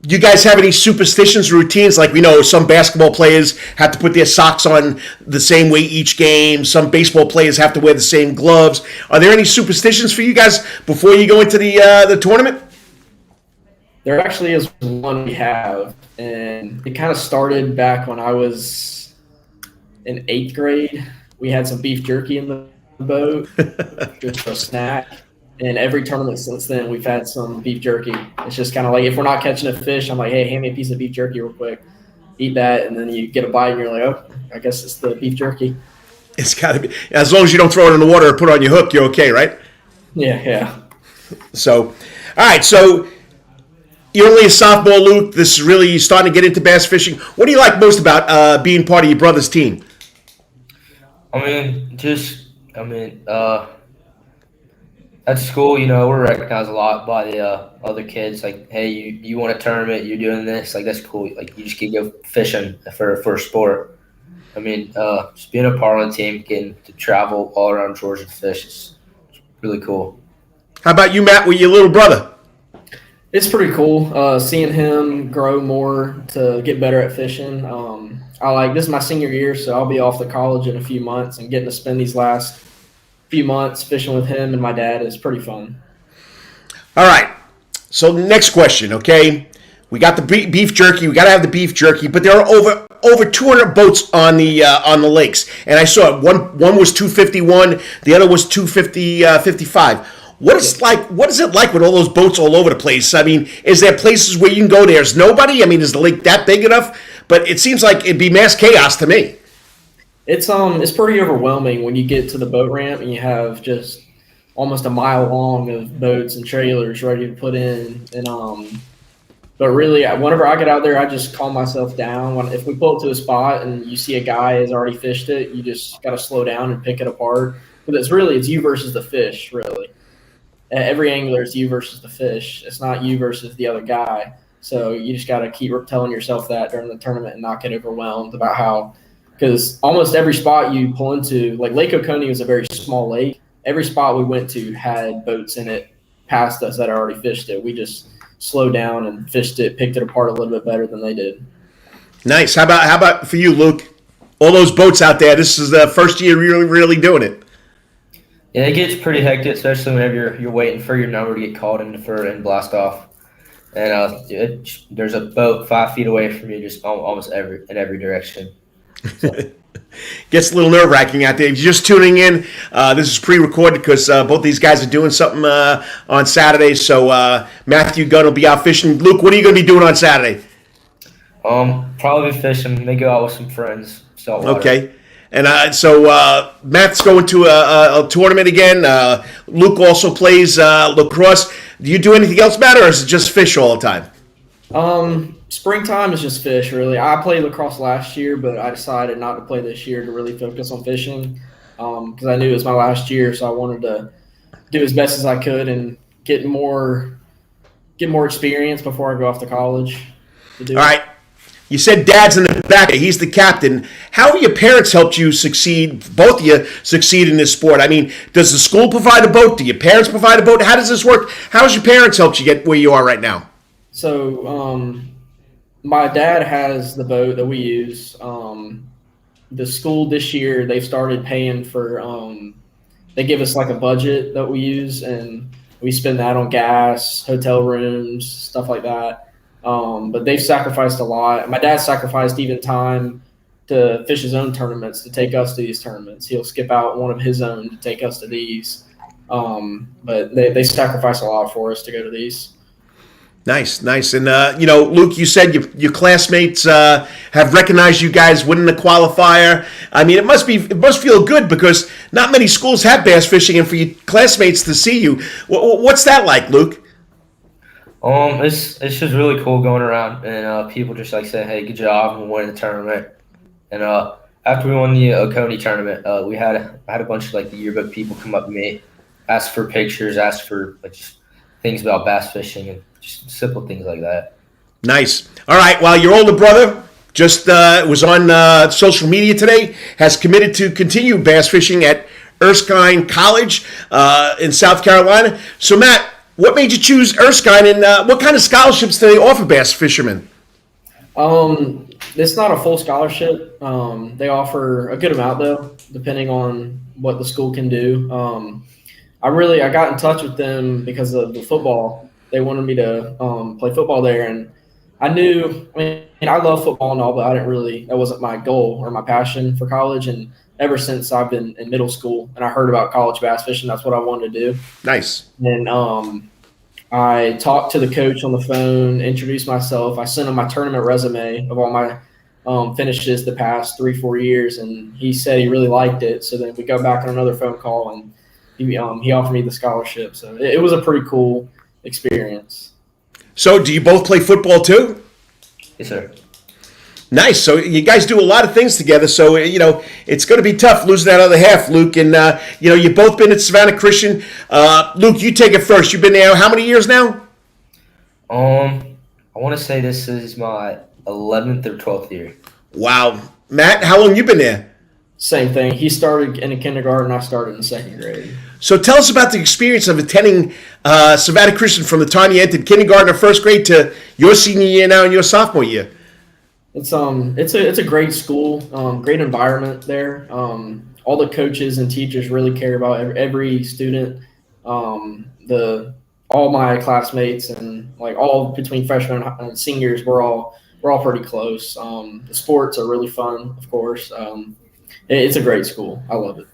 do you guys have any superstitions, routines? Like we know some basketball players have to put their socks on the same way each game. Some baseball players have to wear the same gloves. Are there any superstitions for you guys before you go into the tournament? There actually is one we have, and it kind of started back when I was in 8th grade. We had some beef jerky in the boat, just for a snack. And every tournament since then, we've had some beef jerky. It's just kind of like if we're not catching a fish, I'm like, hey, hand me a piece of beef jerky real quick. Eat that, and then you get a bite, and you're like, oh, I guess it's the beef jerky. It's got to be. As long as you don't throw it in the water or put it on your hook, you're okay, right? Yeah. So, all right. So, you're only a sophomore, Luke. This is really starting to get into bass fishing. What do you like most about being part of your brother's team? At school, we're recognized a lot by the other kids. Like, hey, you want a tournament? You're doing this. Like, that's cool. Like, you just can go fishing for a sport. Just being a part of the team, getting to travel all around Georgia to fish is really cool. How about you, Matt, with your little brother? It's pretty cool seeing him grow more to get better at fishing. This is my senior year, so I'll be off to college in a few months, and getting to spend these last few months fishing with him and my dad is pretty fun. All right. So next question, okay? We got the beef jerky. We got to have the beef jerky, but there are over 200 boats on the lakes, and I saw it. One was 251, the other was 255. What is it like with all those boats all over the place? I mean, is there places where you can go? There's nobody. I mean, is the lake that big enough? But it seems like it'd be mass chaos to me. It's pretty overwhelming when you get to the boat ramp and you have just almost a mile long of boats and trailers ready to put in. And but really, whenever I get out there, I just calm myself down. If we pull up to a spot and you see a guy has already fished it, you just got to slow down and pick it apart. But it's you versus the fish, really. Every angler is you versus the fish. It's not you versus the other guy. So you just got to keep telling yourself that during the tournament and not get overwhelmed about how – because almost every spot you pull into – like Lake Oconee is a very small lake. Every spot we went to had boats in it past us that already fished it. We just slowed down and fished it, picked it apart a little bit better than they did. Nice. How about for you, Luke? All those boats out there, this is the first year really doing it. Yeah, it gets pretty hectic, especially whenever you're waiting for your number to get called in for and blast off. And there's a boat 5 feet away from you, just almost in every direction. So. Gets a little nerve-wracking out there. If you're just tuning in, this is pre-recorded because both these guys are doing something on Saturday. So Matthew Gunn will be out fishing. Luke, what are you going to be doing on Saturday? Probably fishing. Maybe go out with some friends. Saltwater. Okay. And so Matt's going to a tournament again. Luke also plays lacrosse. Do you do anything else, Matt, or is it just fish all the time? Springtime is just fish, really. I played lacrosse last year, but I decided not to play this year to really focus on fishing because I knew it was my last year, so I wanted to do as best as I could and get more experience before I go off to college. All right. You said Dad's in the back. He's the captain. How have your parents helped you succeed, both of you succeed in this sport? I mean, does the school provide a boat? Do your parents provide a boat? How does this work? How has your parents helped you get where you are right now? So my dad has the boat that we use. The school this year, they've started paying for they give us like a budget that we use, and we spend that on gas, hotel rooms, stuff like that. But they've sacrificed a lot. My dad sacrificed even time to fish his own tournaments, to take us to these tournaments. He'll skip out one of his own to take us to these. But they sacrifice a lot for us to go to these. Nice. And, Luke, you said your classmates have recognized you guys winning the qualifier. I mean, it must feel good because not many schools have bass fishing, and for your classmates to see you, what's that like, Luke? It's just really cool going around and people just like say, "Hey, good job, and winning the tournament." And after we won the Oconee tournament, I had a bunch of like the yearbook people come up to me, ask for pictures, ask for like just things about bass fishing and just simple things like that. Nice. All right. Well, your older brother just was on social media today, has committed to continue bass fishing at Erskine College in South Carolina. So, Matt, what made you choose Erskine, and what kind of scholarships do they offer bass fishermen? It's not a full scholarship. They offer a good amount, though, depending on what the school can do. I got in touch with them because of the football. They wanted me to play football there, and I love football and all, but that wasn't my goal or my passion for college. And ever since I've been in middle school and I heard about college bass fishing, that's what I wanted to do. Nice. And I talked to the coach on the phone, introduced myself. I sent him my tournament resume of all my finishes the past 3-4 years, and he said he really liked it. So then we go back on another phone call, and he offered me the scholarship. So it was a pretty cool experience. So do you both play football too? Yes, sir. Nice. So you guys do a lot of things together. So, it's going to be tough losing that other half, Luke. And, you've both been at Savannah Christian. Luke, you take it first. You've been there how many years now? I want to say this is my 11th or 12th year. Wow. Matt, how long you been there? Same thing. He started in the kindergarten. I started in 2nd grade. So tell us about the experience of attending Savannah Christian from the time you entered kindergarten or 1st grade to your senior year now and your sophomore year. It's a great school, great environment there. All the coaches and teachers really care about every student. All my classmates and all between freshmen and seniors, we're all pretty close. The sports are really fun, of course. It's a great school. I love it.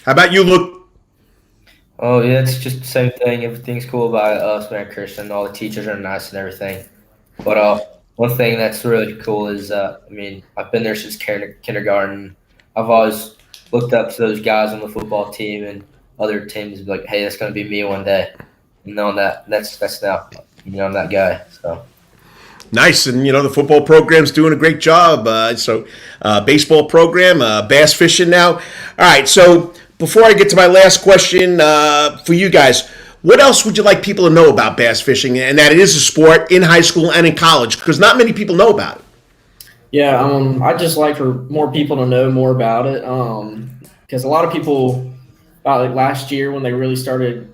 How about you, Luke? Oh, yeah, it's just the same thing. Everything's cool about us, man, Christian. All the teachers are nice and everything. But one thing that's really cool is, I've been there since kindergarten. I've always looked up to those guys on the football team and other teams and be like, hey, that's going to be me one day. And knowing that's now, I'm that guy. So Nice. And, the football program's doing a great job. Baseball program, bass fishing now. All right. So before I get to my last question for you guys, what else would you like people to know about bass fishing and that it is a sport in high school and in college? Because not many people know about it. Yeah, I'd just like for more people to know more about it. Because a lot of people, about last year when they really started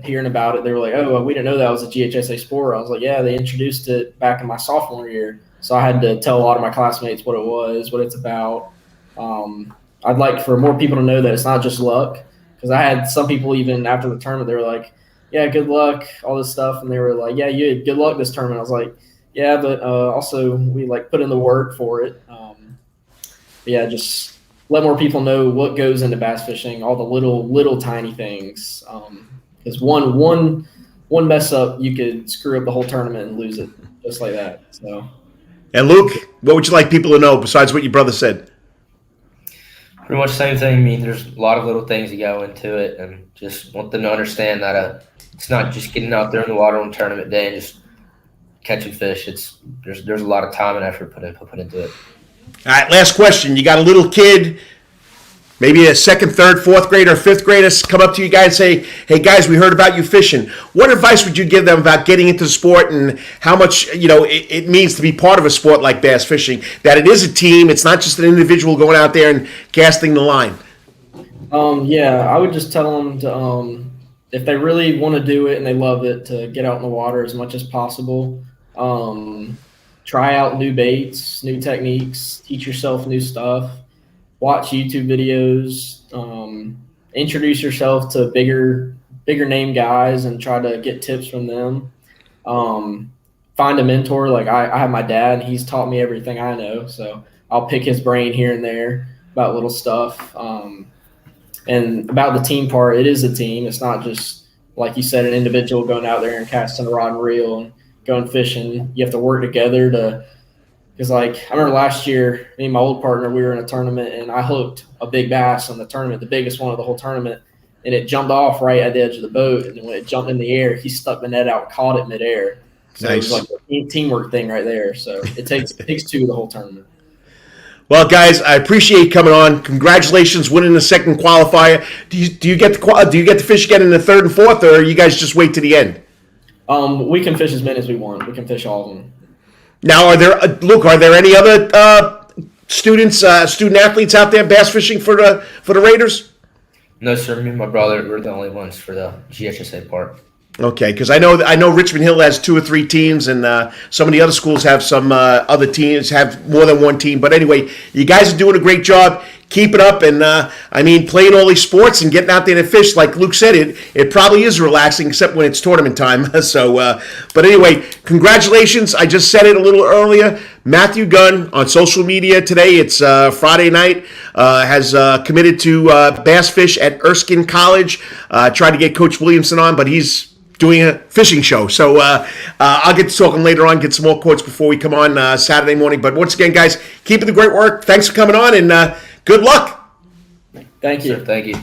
hearing about it, they were like, oh, we didn't know that was a GHSA sport. I was like, yeah, they introduced it back in my sophomore year. So I had to tell a lot of my classmates what it was, what it's about. I'd like for more people to know that it's not just luck. Because I had some people even after the tournament, they were like, yeah, good luck, all this stuff. And they were like, yeah, you had good luck this tournament. I was like, yeah, but also we put in the work for it. Just let more people know what goes into bass fishing, all the little tiny things. Because one mess up, you could screw up the whole tournament and lose it just like that. So. And Luke, what would you like people to know besides what your brother said? pretty much the same thing. There's a lot of little things that go into it, and just want them to understand that it's not just getting out there in the water on tournament day and just catching fish. There's a lot of time and effort put into it. All right, last question. You got a little kid, maybe a second, third, fourth grader, fifth grader, come up to you guys and say, hey, guys, we heard about you fishing. What advice would you give them about getting into the sport and how much it means to be part of a sport like bass fishing, that it is a team, it's not just an individual going out there and casting the line? I would just tell them to, if they really want to do it and they love it, to get out in the water as much as possible. Try out new baits, new techniques, teach yourself new stuff. Watch YouTube videos, introduce yourself to bigger name guys and try to get tips from them. Find a mentor. Like I have my dad, and he's taught me everything I know. So I'll pick his brain here and there about little stuff. And about the team part, it is a team. It's not just, like you said, an individual going out there and casting a rod and reel and going fishing. You have to work together to – because, I remember last year, me and my old partner, we were in a tournament, and I hooked a big bass on the tournament, the biggest one of the whole tournament, and it jumped off right at the edge of the boat. And when it jumped in the air, he stuck the net out, caught it midair. So nice. It was like a teamwork thing right there. So it takes two the whole tournament. Well, guys, I appreciate you coming on. Congratulations, winning the second qualifier. Do you get to fish again in the third and fourth, or you guys just wait to the end? We can fish as many as we want. We can fish all of them. Now, are there any other student athletes out there bass fishing for the Raiders? No, sir. Me and my brother, we're the only ones for the GHSA part. Okay, because I know Richmond Hill has 2 or 3 teams, and some of the other schools have some other teams, have more than one team. But anyway, you guys are doing a great job. Keep it up, and playing all these sports and getting out there to fish, like Luke said, it probably is relaxing, except when it's tournament time. But anyway, congratulations. I just said it a little earlier. Matthew Gunn on social media today, it's Friday night, has committed to bass fish at Erskine College. Tried to get Coach Williamson on, but he's doing a fishing show. So I'll get to talking later on, get some more quotes before we come on Saturday morning. But once again, guys, keep up the great work. Thanks for coming on, and good luck. Thank you. Sir, thank you.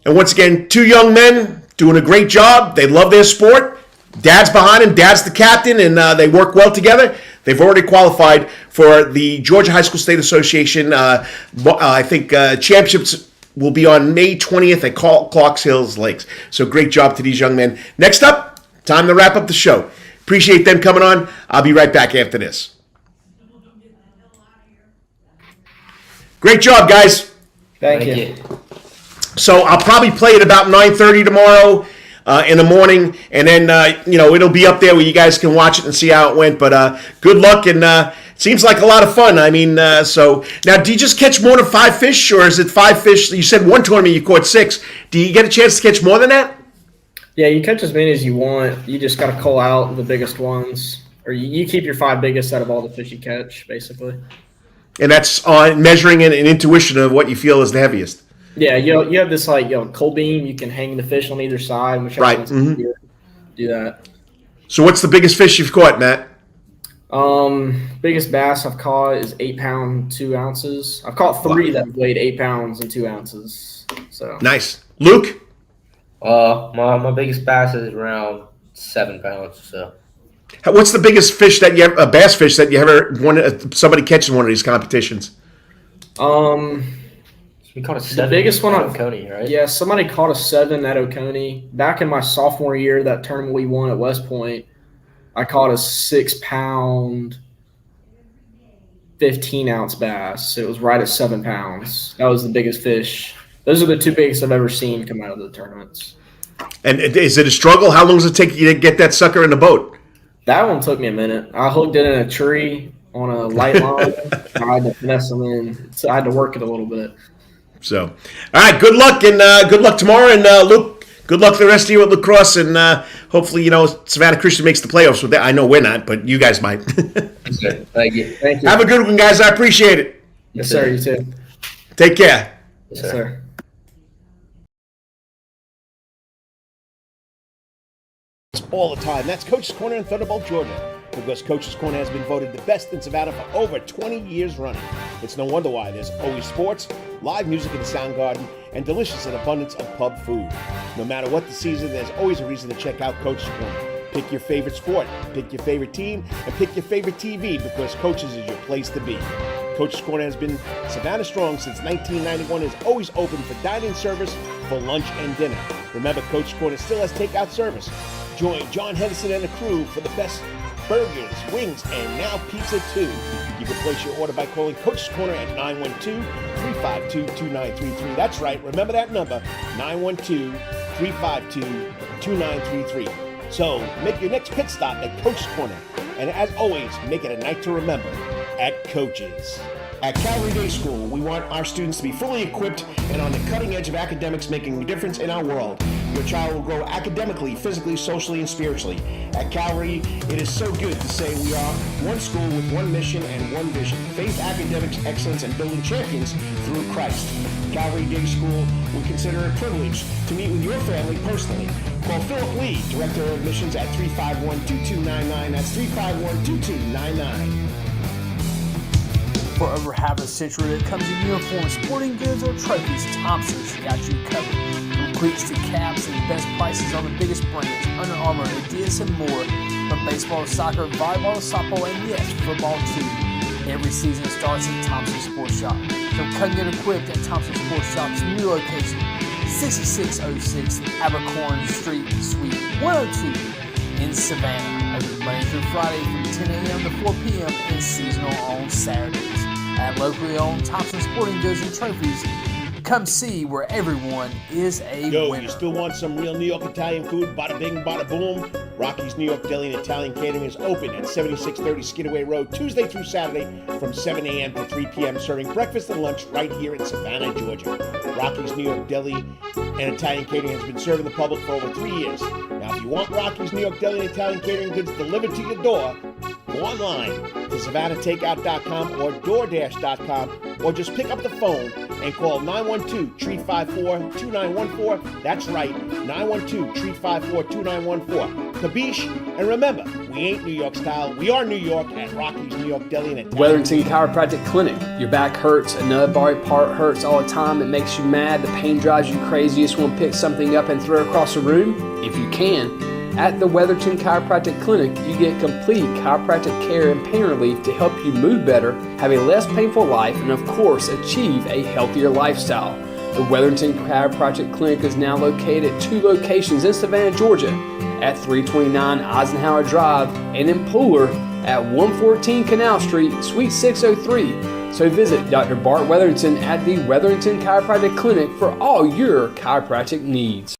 And once again, 2 young men doing a great job. They love their sport. Dad's behind him. Dad's the captain, and they work well together. They've already qualified for the Georgia High School State Association. I think championships will be on May 20th at Clarks Hills Lakes. So great job to these young men. Next up, time to wrap up the show. Appreciate them coming on. I'll be right back after this. Great job, guys. Thank you. So I'll probably play it about 9:30 tomorrow in the morning, and then it'll be up there where you guys can watch it and see how it went. But good luck, and it seems like a lot of fun. I mean, so now, do you just catch more than 5 fish, or is it 5 fish? You said one tournament you caught 6. Do you get a chance to catch more than that? Yeah, you catch as many as you want. You just got to cull out the biggest ones, or you keep your 5 biggest out of all the fish you catch, basically. And that's on measuring and intuition of what you feel is the heaviest. Yeah, you have this cold beam. You can hang the fish on either side, whichever Right. one's easier. Do that. So what's the biggest fish you've caught, Matt? Biggest bass I've caught is 8 pound 2 ounces. I've caught 3 that weighed 8 pounds and 2 ounces. So Nice. Luke? My biggest bass is around 7 pounds. So What's the biggest fish that you ever, bass fish that you ever wanted somebody catching one of these competitions? we caught a 7. the biggest one at I've Oconee, right? Yeah, somebody caught a 7 at Oconee. Back in my sophomore year, that tournament we won at West Point, I caught a 6 pound 15 ounce bass. It was right at 7 pounds. That was the biggest fish. Those are the 2 biggest I've ever seen come out of the tournaments. And is it a struggle? How long does it take you to get that sucker in the boat? That one took me a minute. I hooked it in a tree on a light line. I had to finesse them in. So I had to work it a little bit. So, all right, good luck, and good luck tomorrow. And Luke, good luck the rest of you at lacrosse, and hopefully, Savannah Christian makes the playoffs with that. I know we're not, but you guys might. Thank you. Thank you. Have a good one, guys. I appreciate it. Yes, sir. You too. Take care. Yes, sir. All the time. That's Coach's Corner in Thunderbolt, Georgia, because Coach's Corner has been voted the best in Savannah for over 20 years running. It's no wonder why. There's always sports, live music in the sound garden, and delicious and abundance of pub food. No matter what the season, there's always a reason to check out Coach's Corner. Pick your favorite sport, pick your favorite team, and pick your favorite TV, because Coach's is your place to be. Coach's Corner has been Savannah strong since 1991 and is always open for dining service for lunch and dinner. Remember, Coach's Corner still has takeout service. Join John Henderson and the crew for the best burgers, wings, and now pizza too. You can place your order by calling Coach's Corner at 912-352-2933. That's right, remember that number, 912-352-2933. So make your next pit stop at Coach's Corner. And as always, make it a night to remember at Coach's. At Calvary Day School, we want our students to be fully equipped and on the cutting edge of academics, making a difference in our world. Your child will grow academically, physically, socially, and spiritually. At Calvary, it is so good to say we are one school with one mission and one vision: faith, academics, excellence, and building champions through Christ. Calvary Day School, we consider it a privilege to meet with your family personally. Call Philip Lee, Director of Admissions, at 351-2299. That's 351-2299. For over half a century, when it comes to uniforms, sporting goods, or trophies, Thompson's got you covered. From cleats to caps and best prices on the biggest brands, Under Armour, Adidas, and more. From baseball to soccer, volleyball to softball, and yes, football too. Every season starts at Thompson Sports Shop. So come get equipped at Thompson Sports Shop's new location, 6606 Abercorn Street, Suite 102 in Savannah. Open Monday through Friday from 10 a.m. to 4 p.m. and seasonal on Saturdays. At locally owned Thompson Sporting Goods and Trophies, come see where everyone is a winner. You still want some real New York Italian food? Bada bing, bada boom. Rocky's New York Deli and Italian Catering is open at 7630 Skidaway Road, Tuesday through Saturday from 7 a.m. to 3 p.m., serving breakfast and lunch right here in Savannah, Georgia. Rocky's New York Deli and Italian Catering has been serving the public for over 3 years. Now, if you want Rocky's New York Deli and Italian Catering goods delivered to your door, go online to SavannahTakeout.com or DoorDash.com, or just pick up the phone and call 912-354-2914. That's right, 912-354-2914. Kabish, and remember, we ain't New York style. We are New York at Rocky's New York Deli and Italian. Wetherington Chiropractic Clinic. Your back hurts, another body part hurts all the time. It makes you mad. The pain drives you crazy. You just want to pick something up and throw across the room. If you can, At the Wetherington Chiropractic Clinic, you get complete chiropractic care and pain relief to help you move better, have a less painful life, and of course, achieve a healthier lifestyle. The Wetherington Chiropractic Clinic is now located at 2 locations in Savannah, Georgia, at 329 Eisenhower Drive and in Pooler at 114 Canal Street, Suite 603. So visit Dr. Bart Wetherington at the Wetherington Chiropractic Clinic for all your chiropractic needs.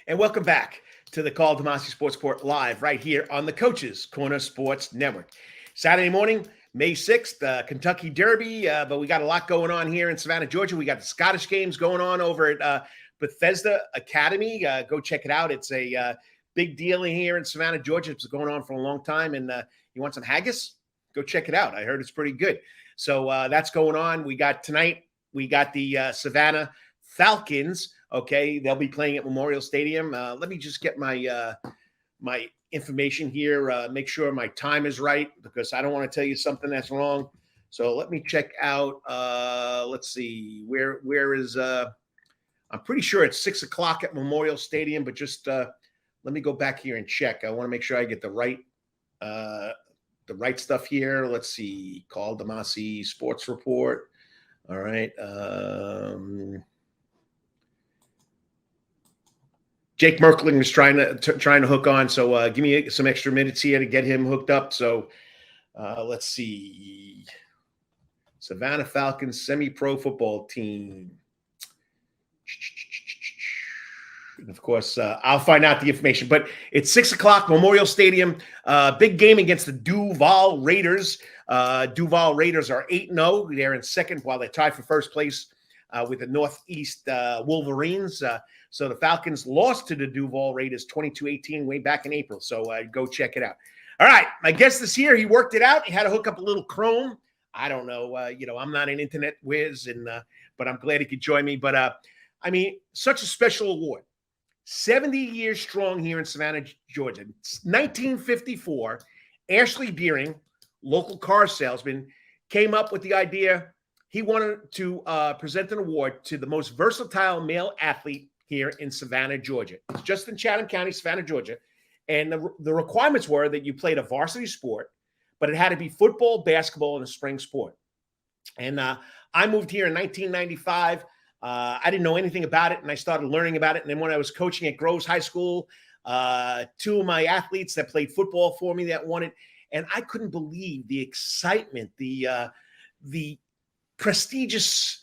And welcome back to the Karl DeMasi Sports Report live right here on the Coaches Corner Sports Network. Saturday morning, May 6th, Kentucky Derby, but we got a lot going on here in Savannah, Georgia. We got the Scottish games going on over at Bethesda Academy. Go check it out. It's a big deal here in Savannah, Georgia. It's going on for a long time. And you want some haggis? Go check it out. I heard it's pretty good. So that's going on. We got tonight, we got the Savannah Falcons. Okay, they'll be playing at Memorial Stadium. Let me just get my my information here. Make sure my time is right because I don't want to tell you something that's wrong. So let me check out. Let's see where is. I'm pretty sure it's 6 o'clock at Memorial Stadium, but just let me go back here and check. I want to make sure I get the right stuff here. Let's see. Karl DeMasi Sports Report. All right. Jake Merkling is trying to hook on, so give me some extra minutes here to get him hooked up. So let's see. Savannah Falcons semi-pro football team. And of course, I'll find out the information. But it's 6 o'clock, Memorial Stadium. Big game against the Duval Raiders. Duval Raiders are 8-0. They're in second while they're tied for first place with the Northeast Wolverines. So the Falcons lost to the Duval Raiders 22-18 way back in April. So go check it out. All right. My guest this year, he worked it out. He had to hook up a little Chrome. I don't know. I'm not an internet whiz, but I'm glad he could join me. But, I mean, such a special award. 70 years strong here in Savannah, Georgia. 1954, Ashley Deering, local car salesman, came up with the idea he wanted to present an award to the most versatile male athlete here in Savannah, Georgia. It's just in Chatham County, Savannah, Georgia. And the requirements were that you played a varsity sport, but it had to be football, basketball, and a spring sport. And I moved here in 1995. I didn't know anything about it, and I started learning about it. And then when I was coaching at Groves High School, 2 of my athletes that played football for me that won it, and I couldn't believe the excitement, the prestigious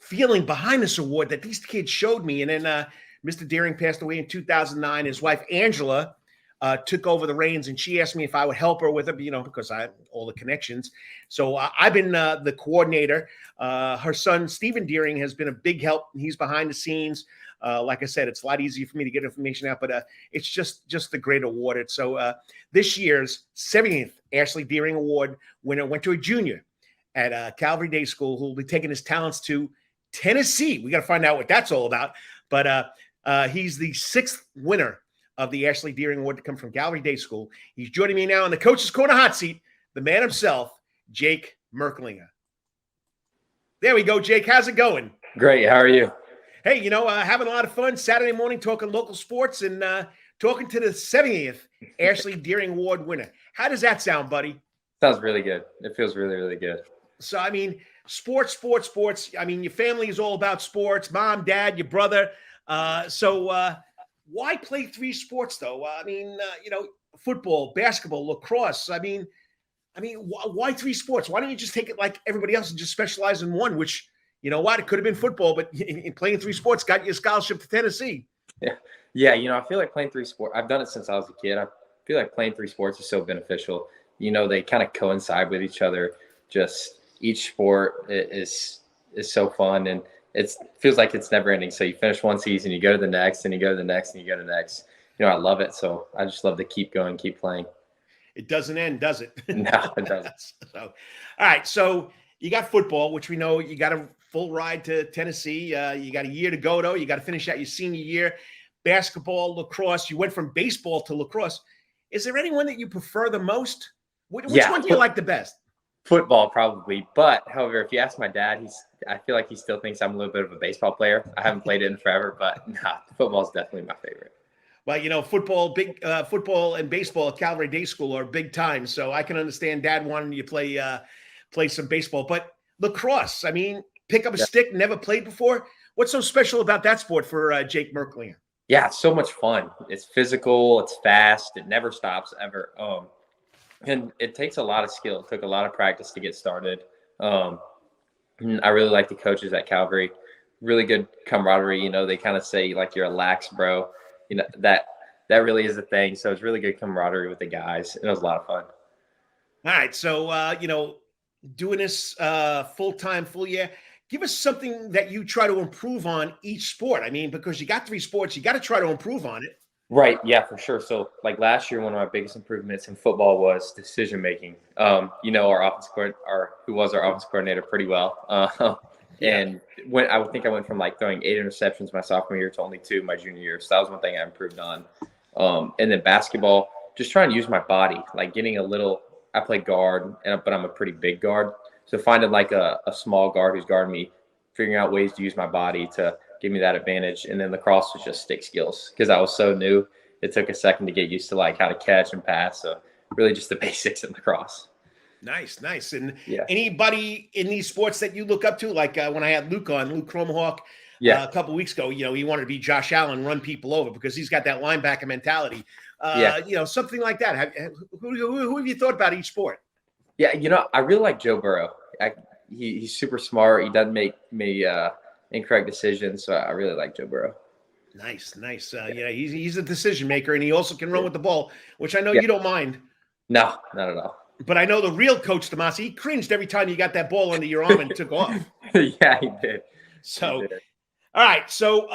feeling behind this award that these kids showed me. And then Mr. Deering passed away in 2009. His wife, Angela, took over the reins, and she asked me if I would help her with it, because I have all the connections. So I've been the coordinator. Her son, Stephen Deering, has been a big help. He's behind the scenes. Like I said, it's a lot easier for me to get information out, but it's just a great award. So this year's 70th Ashley Deering Award winner went to a junior at Calvary Day School who will be taking his talents to Tennessee. We got to find out what that's all about. But he's the 6th winner of the Ashley Deering Award to come from Calvary Day School. He's joining me now in the Coach's Corner hot seat, the man himself, Jake Merklinger. There we go, Jake. How's it going? Great. How are you? Hey, having a lot of fun Saturday morning talking local sports and talking to the 70th Ashley Deering Award winner. How does that sound, buddy? Sounds really good. It feels really, really good. So, I mean, sports. I mean, your family is all about sports, mom, dad, your brother. So why play 3 sports, though? Football, basketball, lacrosse. I mean, why 3 sports? Why don't you just take it like everybody else and just specialize in one, which, you know what, it could have been football, but playing 3 sports got you a scholarship to Tennessee. Yeah. I feel like playing 3 sports. I've done it since I was a kid. I feel like playing 3 sports is so beneficial. They kind of coincide with each other. Just each sport is so fun, and it feels like it's never ending. So you finish one season, you go to the next, and you go to the next, and you go to the next. I love it. So I just love to keep going, keep playing. It doesn't end, does it? No, it doesn't. So, all right. So you got football, which we know you got to full ride to Tennessee. You got a year to go, though. You got to finish out your senior year. Basketball, lacrosse. You went from baseball to lacrosse. Is there anyone that you prefer the most? Which one do you like the best? Football, probably. But, however, if you ask my dad, I feel like he still thinks I'm a little bit of a baseball player. I haven't played it in forever, but football is definitely my favorite. Well, football and baseball at Calvary Day School are big time. So I can understand Dad wanting you to play some baseball. But lacrosse, I mean, pick up a stick, never played before. What's so special about that sport for Jake Merklinger? Yeah, it's so much fun. It's physical. It's fast. It never stops ever. And it takes a lot of skill. It took a lot of practice to get started. I really like the coaches at Calvary. Really good camaraderie. They kind of say like you're a lax bro. That really is a thing. So it's really good camaraderie with the guys. And it was a lot of fun. All right. So, doing this full-time, full year, give us something that you try to improve on each sport. I mean, because you got 3 sports, you got to try to improve on it. Right. Yeah, for sure. So like last year, one of my biggest improvements in football was decision-making. Our offense who was our offense coordinator pretty well. And I think I went from like throwing 8 interceptions my sophomore year to only 2 my junior year. So that was one thing I improved on. And then basketball, just trying to use my body, like getting I play guard, but I'm a pretty big guard. So finding like a small guard who's guarding me, figuring out ways to use my body to give me that advantage. And then lacrosse was just stick skills because I was so new. It took a second to get used to like how to catch and pass. So really just the basics in lacrosse. Nice. And anybody in these sports that you look up to, like when I had Luke Cromahawk a couple of weeks ago, he wanted to be Josh Allen, run people over because he's got that linebacker mentality. Something like that. Who have you thought about each sport? Yeah, I really like Joe Burrow. He's super smart. He doesn't make incorrect decisions, so I really like Joe Burrow. Nice. He's a decision maker, and he also can run with the ball, which I know you don't mind. No, not at all. But I know the real Coach DeMasi, he cringed every time you got that ball under your arm and took off. Yeah, he did. So, all right. So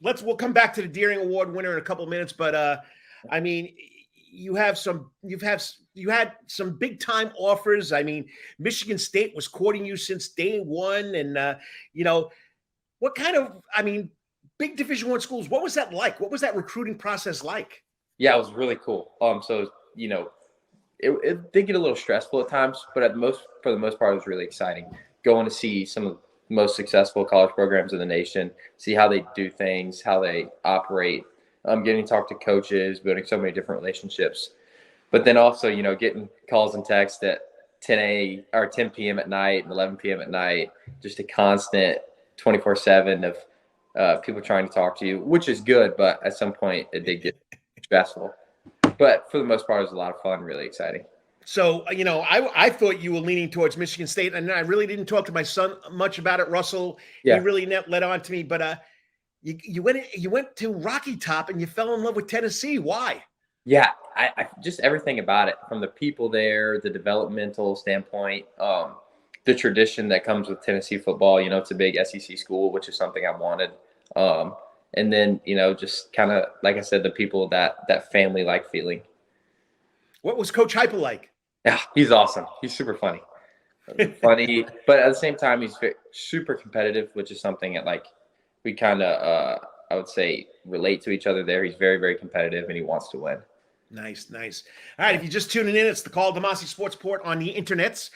we'll come back to the Deering Award winner in a couple of minutes. But I mean, you had some big time offers. I mean, Michigan State was courting you since day one, and what kind of big Division I schools. What was that like? What was that recruiting process like? Yeah, it was really cool. So it did get a little stressful at times, but for the most part, it was really exciting. Going to see some of the most successful college programs in the nation, see how they do things, how they operate, getting to talk to coaches, building so many different relationships. But then also, getting calls and texts at 10 p.m. at night and 11 p.m. at night, just a constant 24/7 of people trying to talk to you, which is good, but at some point it did get stressful. But for the most part, it was a lot of fun, really exciting. So, I thought you were leaning towards Michigan State, and I really didn't talk to my son much about it. Russell, he really led on to me. But you went to Rocky Top and you fell in love with Tennessee. Why? Yeah, I just everything about it, from the people there, the developmental standpoint, the tradition that comes with Tennessee football. It's a big SEC school, which is something I wanted. And then, just kind of, like I said, the people, that family-like feeling. What was Coach Heupel like? Yeah, he's awesome. He's super funny. Funny, but at the same time, he's super competitive, which is something that, we kind of, I would say, relate to each other there. He's very, very competitive, and he wants to win. Nice. All right, if you're just tuning in, it's the Karl DeMasi Sports Report on the internets.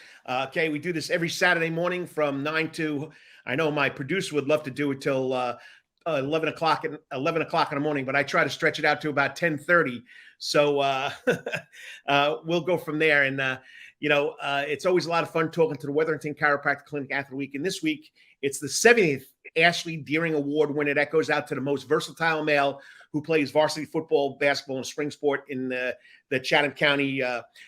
We do this every Saturday morning from 9 to, I know my producer would love to do it till 11 o'clock in the morning, but I try to stretch it out to about 10:30. So we'll go from there. And, it's always a lot of fun talking to the Wetherington Chiropractic Clinic Athlete Week. And this week, it's the 70th Ashley Deering Award winner. That goes out to the most versatile male who plays varsity football, basketball, and spring sport in the Chatham County.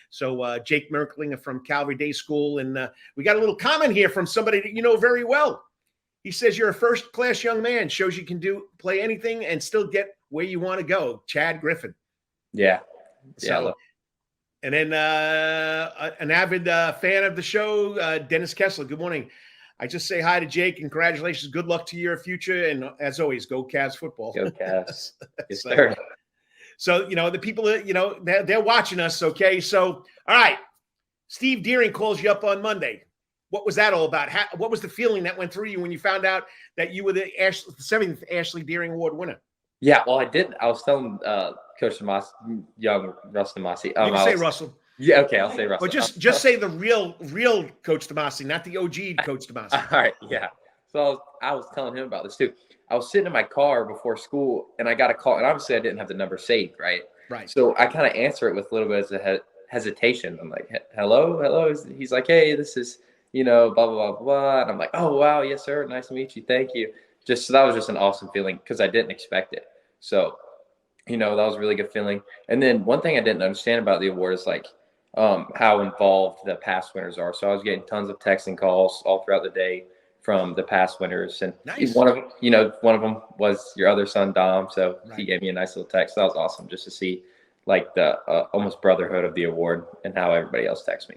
So Jake Merklinger from Calvary Day School. And we got a little comment here from somebody that you know very well. He says, you're a first-class young man. Shows you can play anything and still get where you want to go. Chad Griffin. Yeah. So, and then an avid fan of the show, Dennis Kessler. Good morning. I just say hi to Jake. Congratulations. Good luck to your future. And as always, go Cavs football. Go Cavs. Yes, sir. So, the people that, they're watching us. Okay. So, all right. Steve Deering calls you up on Monday. what was that all about? What was the feeling that went through you when you found out that you were the 7th Ashley Deering Award winner? Yeah, well, I didn't. I was telling Coach DeMasi, young Russell DeMasi. You can say Russell. Yeah, okay, I'll say Russell. Or just say the real Coach DeMasi, not the OG Coach DeMasi. All right, yeah. So I was telling him about this too. I was sitting in my car before school, and I got a call, and obviously I didn't have the number saved, right? Right. So I kind of answer it with a little bit of hesitation. I'm like, hello. He's like, hey, this is, blah, blah, blah, blah. And I'm like, oh, wow, yes, sir. Nice to meet you. Thank you. So that was just an awesome feeling because I didn't expect it. So, that was a really good feeling. And then one thing I didn't understand about the award is like how involved the past winners are. So I was getting tons of texts and calls all throughout the day from the past winners. And nice. one of them was your other son, Dom. So he gave me a nice little text. That was awesome just to see like the almost brotherhood of the award and how everybody else texts me.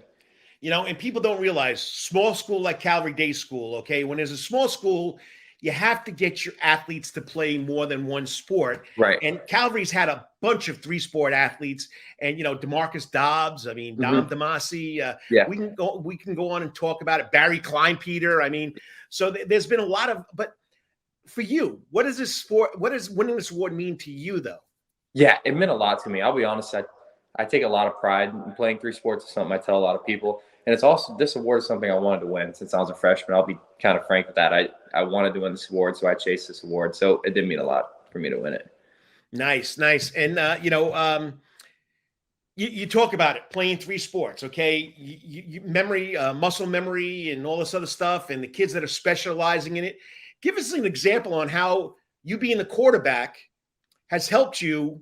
And people don't realize small school like Calvary Day School, okay, when there's a small school, you have to get your athletes to play more than one sport. Right. And Calvary's had a bunch of 3-sport athletes and, DeMarcus Dobbs, Dom DeMasi, we can go on and talk about it. Barry Kleinpeter. So there's been a lot of, but for you, what does winning this award mean to you though? Yeah, it meant a lot to me. I'll be honest. I take a lot of pride in playing 3 sports. It's something I tell a lot of people. And it's also, this award is something I wanted to win since I was a freshman. I'll be kind of frank with that. I wanted to win this award, so I chased this award. So it did mean a lot for me to win it. Nice. And, you talk about it, playing 3 sports, okay? You memory, muscle memory and all this other stuff and the kids that are specializing in it. Give us an example on how you being the quarterback has helped you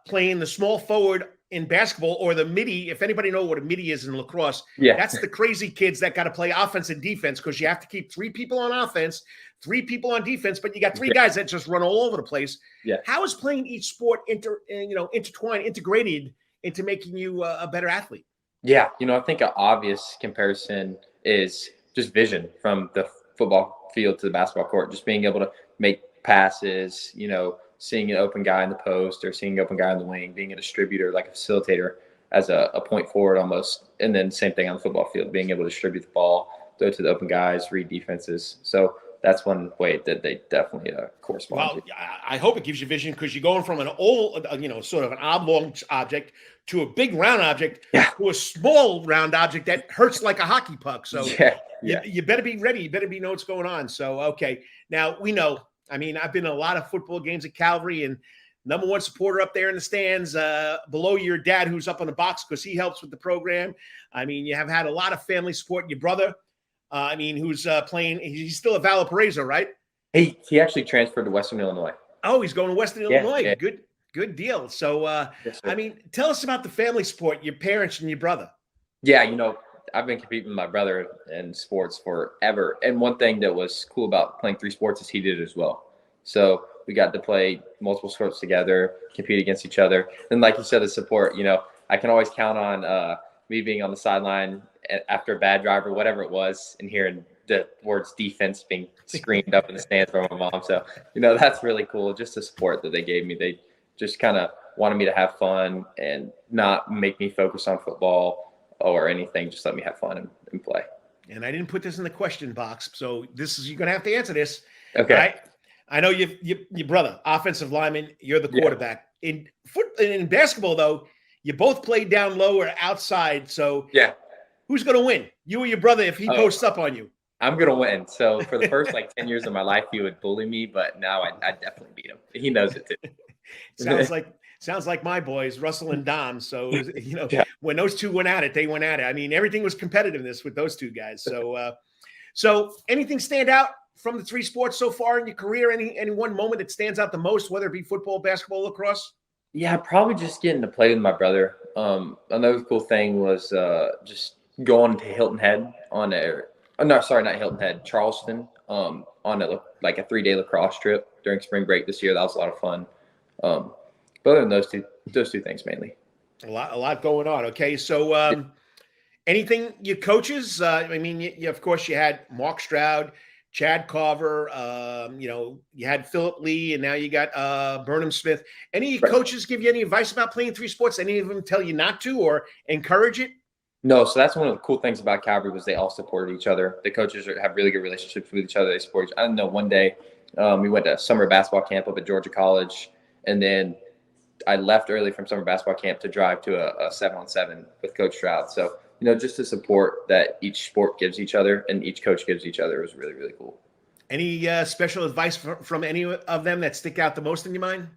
playing the small forward in basketball or the midi. If anybody knows what a midi is in lacrosse, that's the crazy kids that got to play offense and defense because you have to keep 3 people on offense, 3 people on defense, but you got 3 guys that just run all over the place. Yeah. How is playing each sport intertwined, integrated into making you a better athlete? Yeah, I think an obvious comparison is just vision from the football field to the basketball court, just being able to make passes, seeing an open guy in the post or seeing an open guy in the wing, being a distributor, like a facilitator as a point forward almost. And then same thing on the football field, being able to distribute the ball, throw to the open guys, read defenses. So that's one way that they definitely correspond. Well, I hope it gives you vision because you're going from an old, sort of an oblong object to a big round object to a small round object that hurts like a hockey puck. So you better be ready. You better know what's going on. So, okay. Now we know, I've been in a lot of football games at Calvary and number 1 supporter up there in the stands below your dad who's up on the box because he helps with the program. You have had a lot of family support. Your brother, who's playing, he's still at Valparaiso, right? He actually transferred to Western Illinois. Oh, he's going to Western Illinois. Yeah. Good deal. So, tell us about the family support, your parents and your brother. Yeah, I've been competing with my brother in sports forever. And one thing that was cool about playing 3 sports is he did it as well. So we got to play multiple sports together, compete against each other. And like you said, the support, I can always count on me being on the sideline after a bad drive or whatever it was and hearing the words defense being screamed up in the stands from my mom. So, that's really cool. Just the support that they gave me. They just kind of wanted me to have fun and not make me focus on football or anything. Just let me have fun and play. And I didn't put this in the question box. So you're going to have to answer this. Okay. Right? I know your brother, offensive lineman, you're the quarterback. In basketball though, you both played down low or outside. So who's going to win? You or your brother if he posts up on you? I'm going to win. So for the first 10 years of my life, he would bully me, but now I definitely beat him. He knows it too. Sounds like my boys, Russell and Dom. So, when those two went at it, they went at it. Everything was competitiveness with those 2 guys. So anything stand out from the 3 sports so far in your career? Any one moment that stands out the most, whether it be football, basketball, lacrosse? Yeah, probably just getting to play with my brother. Another cool thing was just going to Hilton Head not Hilton Head, Charleston, on a 3-day lacrosse trip during spring break this year. That was a lot of fun. But other than those two things mainly. A lot going on. Okay, so anything your coaches? Of course you had Mark Stroud, Chad Carver. You had Philip Lee, and now you got Burnham Smith. Any coaches give you any advice about playing 3 sports? Any of them tell you not to or encourage it? No, so that's one of the cool things about Calvary was they all supported each other. The coaches have really good relationships with each other. They support I don't know, one day we went to summer basketball camp up at Georgia College, and then I left early from summer basketball camp to drive to a 7-on-7 with Coach Stroud. So, just the support that each sport gives each other and each coach gives each other was really, really cool. Any special advice from any of them that stick out the most in your mind?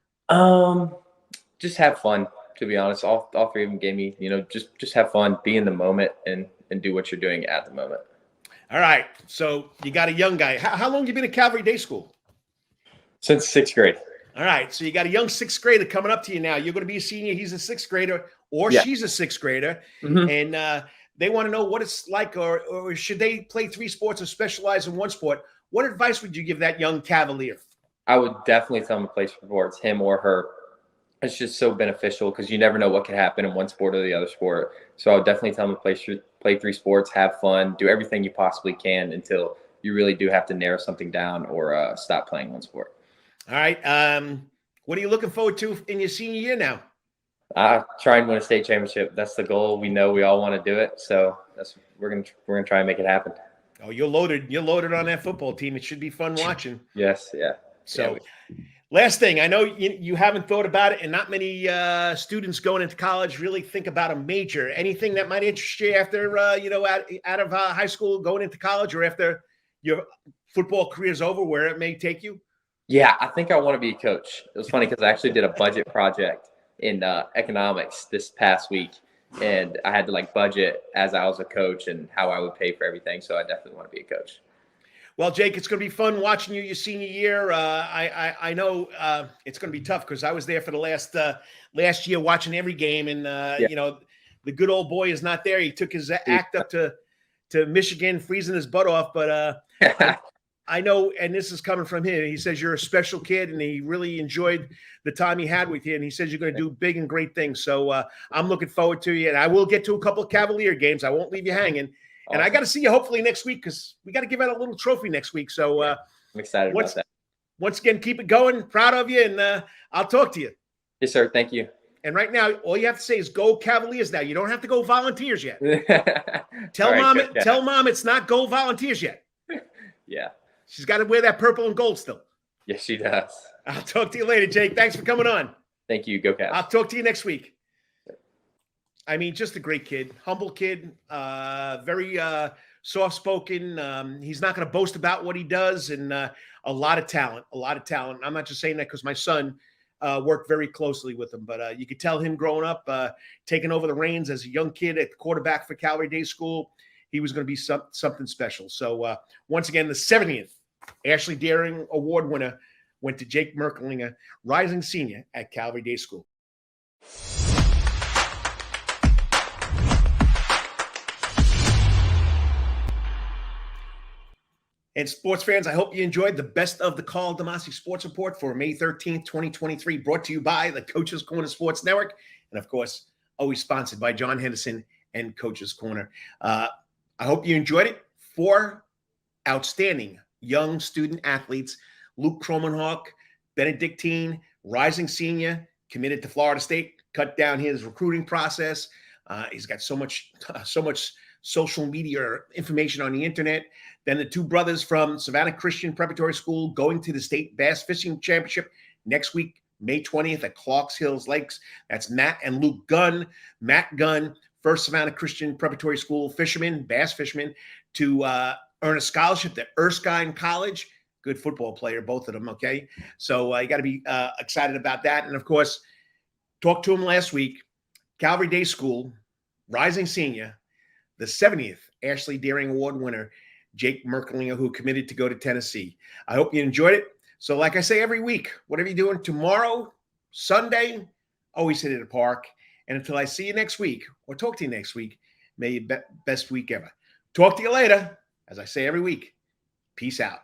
Just have fun, to be honest. All three of them gave me, just have fun, be in the moment, and do what you're doing at the moment. All right. So you got a young guy. How long you been at Calvary Day School? Since 6th grade. All right. So you got a young 6th grader coming up to you now. You're going to be a senior. He's a 6th grader, or she's a 6th grader. Mm-hmm. And they want to know what it's like, or should they play 3 sports or specialize in one sport? What advice would you give that young Cavalier? I would definitely tell him to play sports, him or her. It's just so beneficial because you never know what could happen in one sport or the other sport. So I would definitely tell him to play 3 sports, have fun, do everything you possibly can until you really do have to narrow something down or stop playing one sport. All right. What are you looking forward to in your senior year now? Try and win a state championship. That's the goal. We know we all want to do it. So we're gonna try and make it happen. Oh, you're loaded. You're loaded on that football team. It should be fun watching. Yes. Yeah. So last thing, I know you haven't thought about it, and not many students going into college really think about a major. Anything that might interest you after, out of high school, going into college, or after your football career is over, where it may take you? Yeah, I think I want to be a coach. It was funny because I actually did a budget project in economics this past week, and I had to budget as I was a coach and how I would pay for everything. So I definitely want to be a coach. Well, Jake, it's going to be fun watching you your senior year. I know it's going to be tough because I was there for the last year watching every game, and the good old boy is not there. He took his act up to Michigan, freezing his butt off. But I know, and this is coming from him. He says you're a special kid, and he really enjoyed the time he had with you. And he says you're going to do big and great things. So I'm looking forward to you, and I will get to a couple of Cavalier games. I won't leave you hanging. And I got to see you hopefully next week because we got to give out a little trophy next week. So I'm excited about that. Once again, keep it going. Proud of you, and I'll talk to you. Yes, sir. Thank you. And right now, all you have to say is "Go Cavaliers!" Now you don't have to go Volunteers yet. Tell Right, mom it's not Go Volunteers yet. Yeah. She's got to wear that purple and gold still. Yes, she does. I'll talk to you later, Jake. Thanks for coming on. Thank you. Go Cavs. I'll talk to you next week. I mean, just a great kid, humble kid, very soft-spoken. He's not going to boast about what he does, and a lot of talent. I'm not just saying that because my son worked very closely with him, but you could tell him growing up, taking over the reins as a young kid at quarterback for Calvary Day School, he was going to be something special. So once again, the 70th Ashley Daring Award winner went to Jake Merklinger, rising senior at Calvary Day School. And sports fans, I hope you enjoyed the best of the Karl DeMasi Sports Report for May 13th, 2023, brought to you by the Coaches Corner Sports Network. And of course, always sponsored by John Henderson and Coaches Corner. I hope you enjoyed it. 4 outstanding young student athletes, Luke Cromenhawk, Benedictine, rising senior, committed to Florida State, cut down his recruiting process. He's got so much social media information on the internet. Then the 2 brothers from Savannah Christian Preparatory School going to the State Bass Fishing Championship next week, May 20th at Clarks Hills Lakes. That's Matt and Luke Gunn. Matt Gunn, first Savannah Christian Preparatory School fisherman, bass fisherman, to earn a scholarship to Erskine College. Good football player, both of them, okay? So you got to be excited about that. And, of course, talked to him last week, Calvary Day School, rising senior, the 70th Ashley Daring Award winner, Jake Merklinger, who committed to go to Tennessee. I hope you enjoyed it. So like I say every week, whatever you're doing tomorrow, Sunday, always hit it at the park. And until I see you next week or talk to you next week, may your best week ever. Talk to you later. As I say every week, peace out.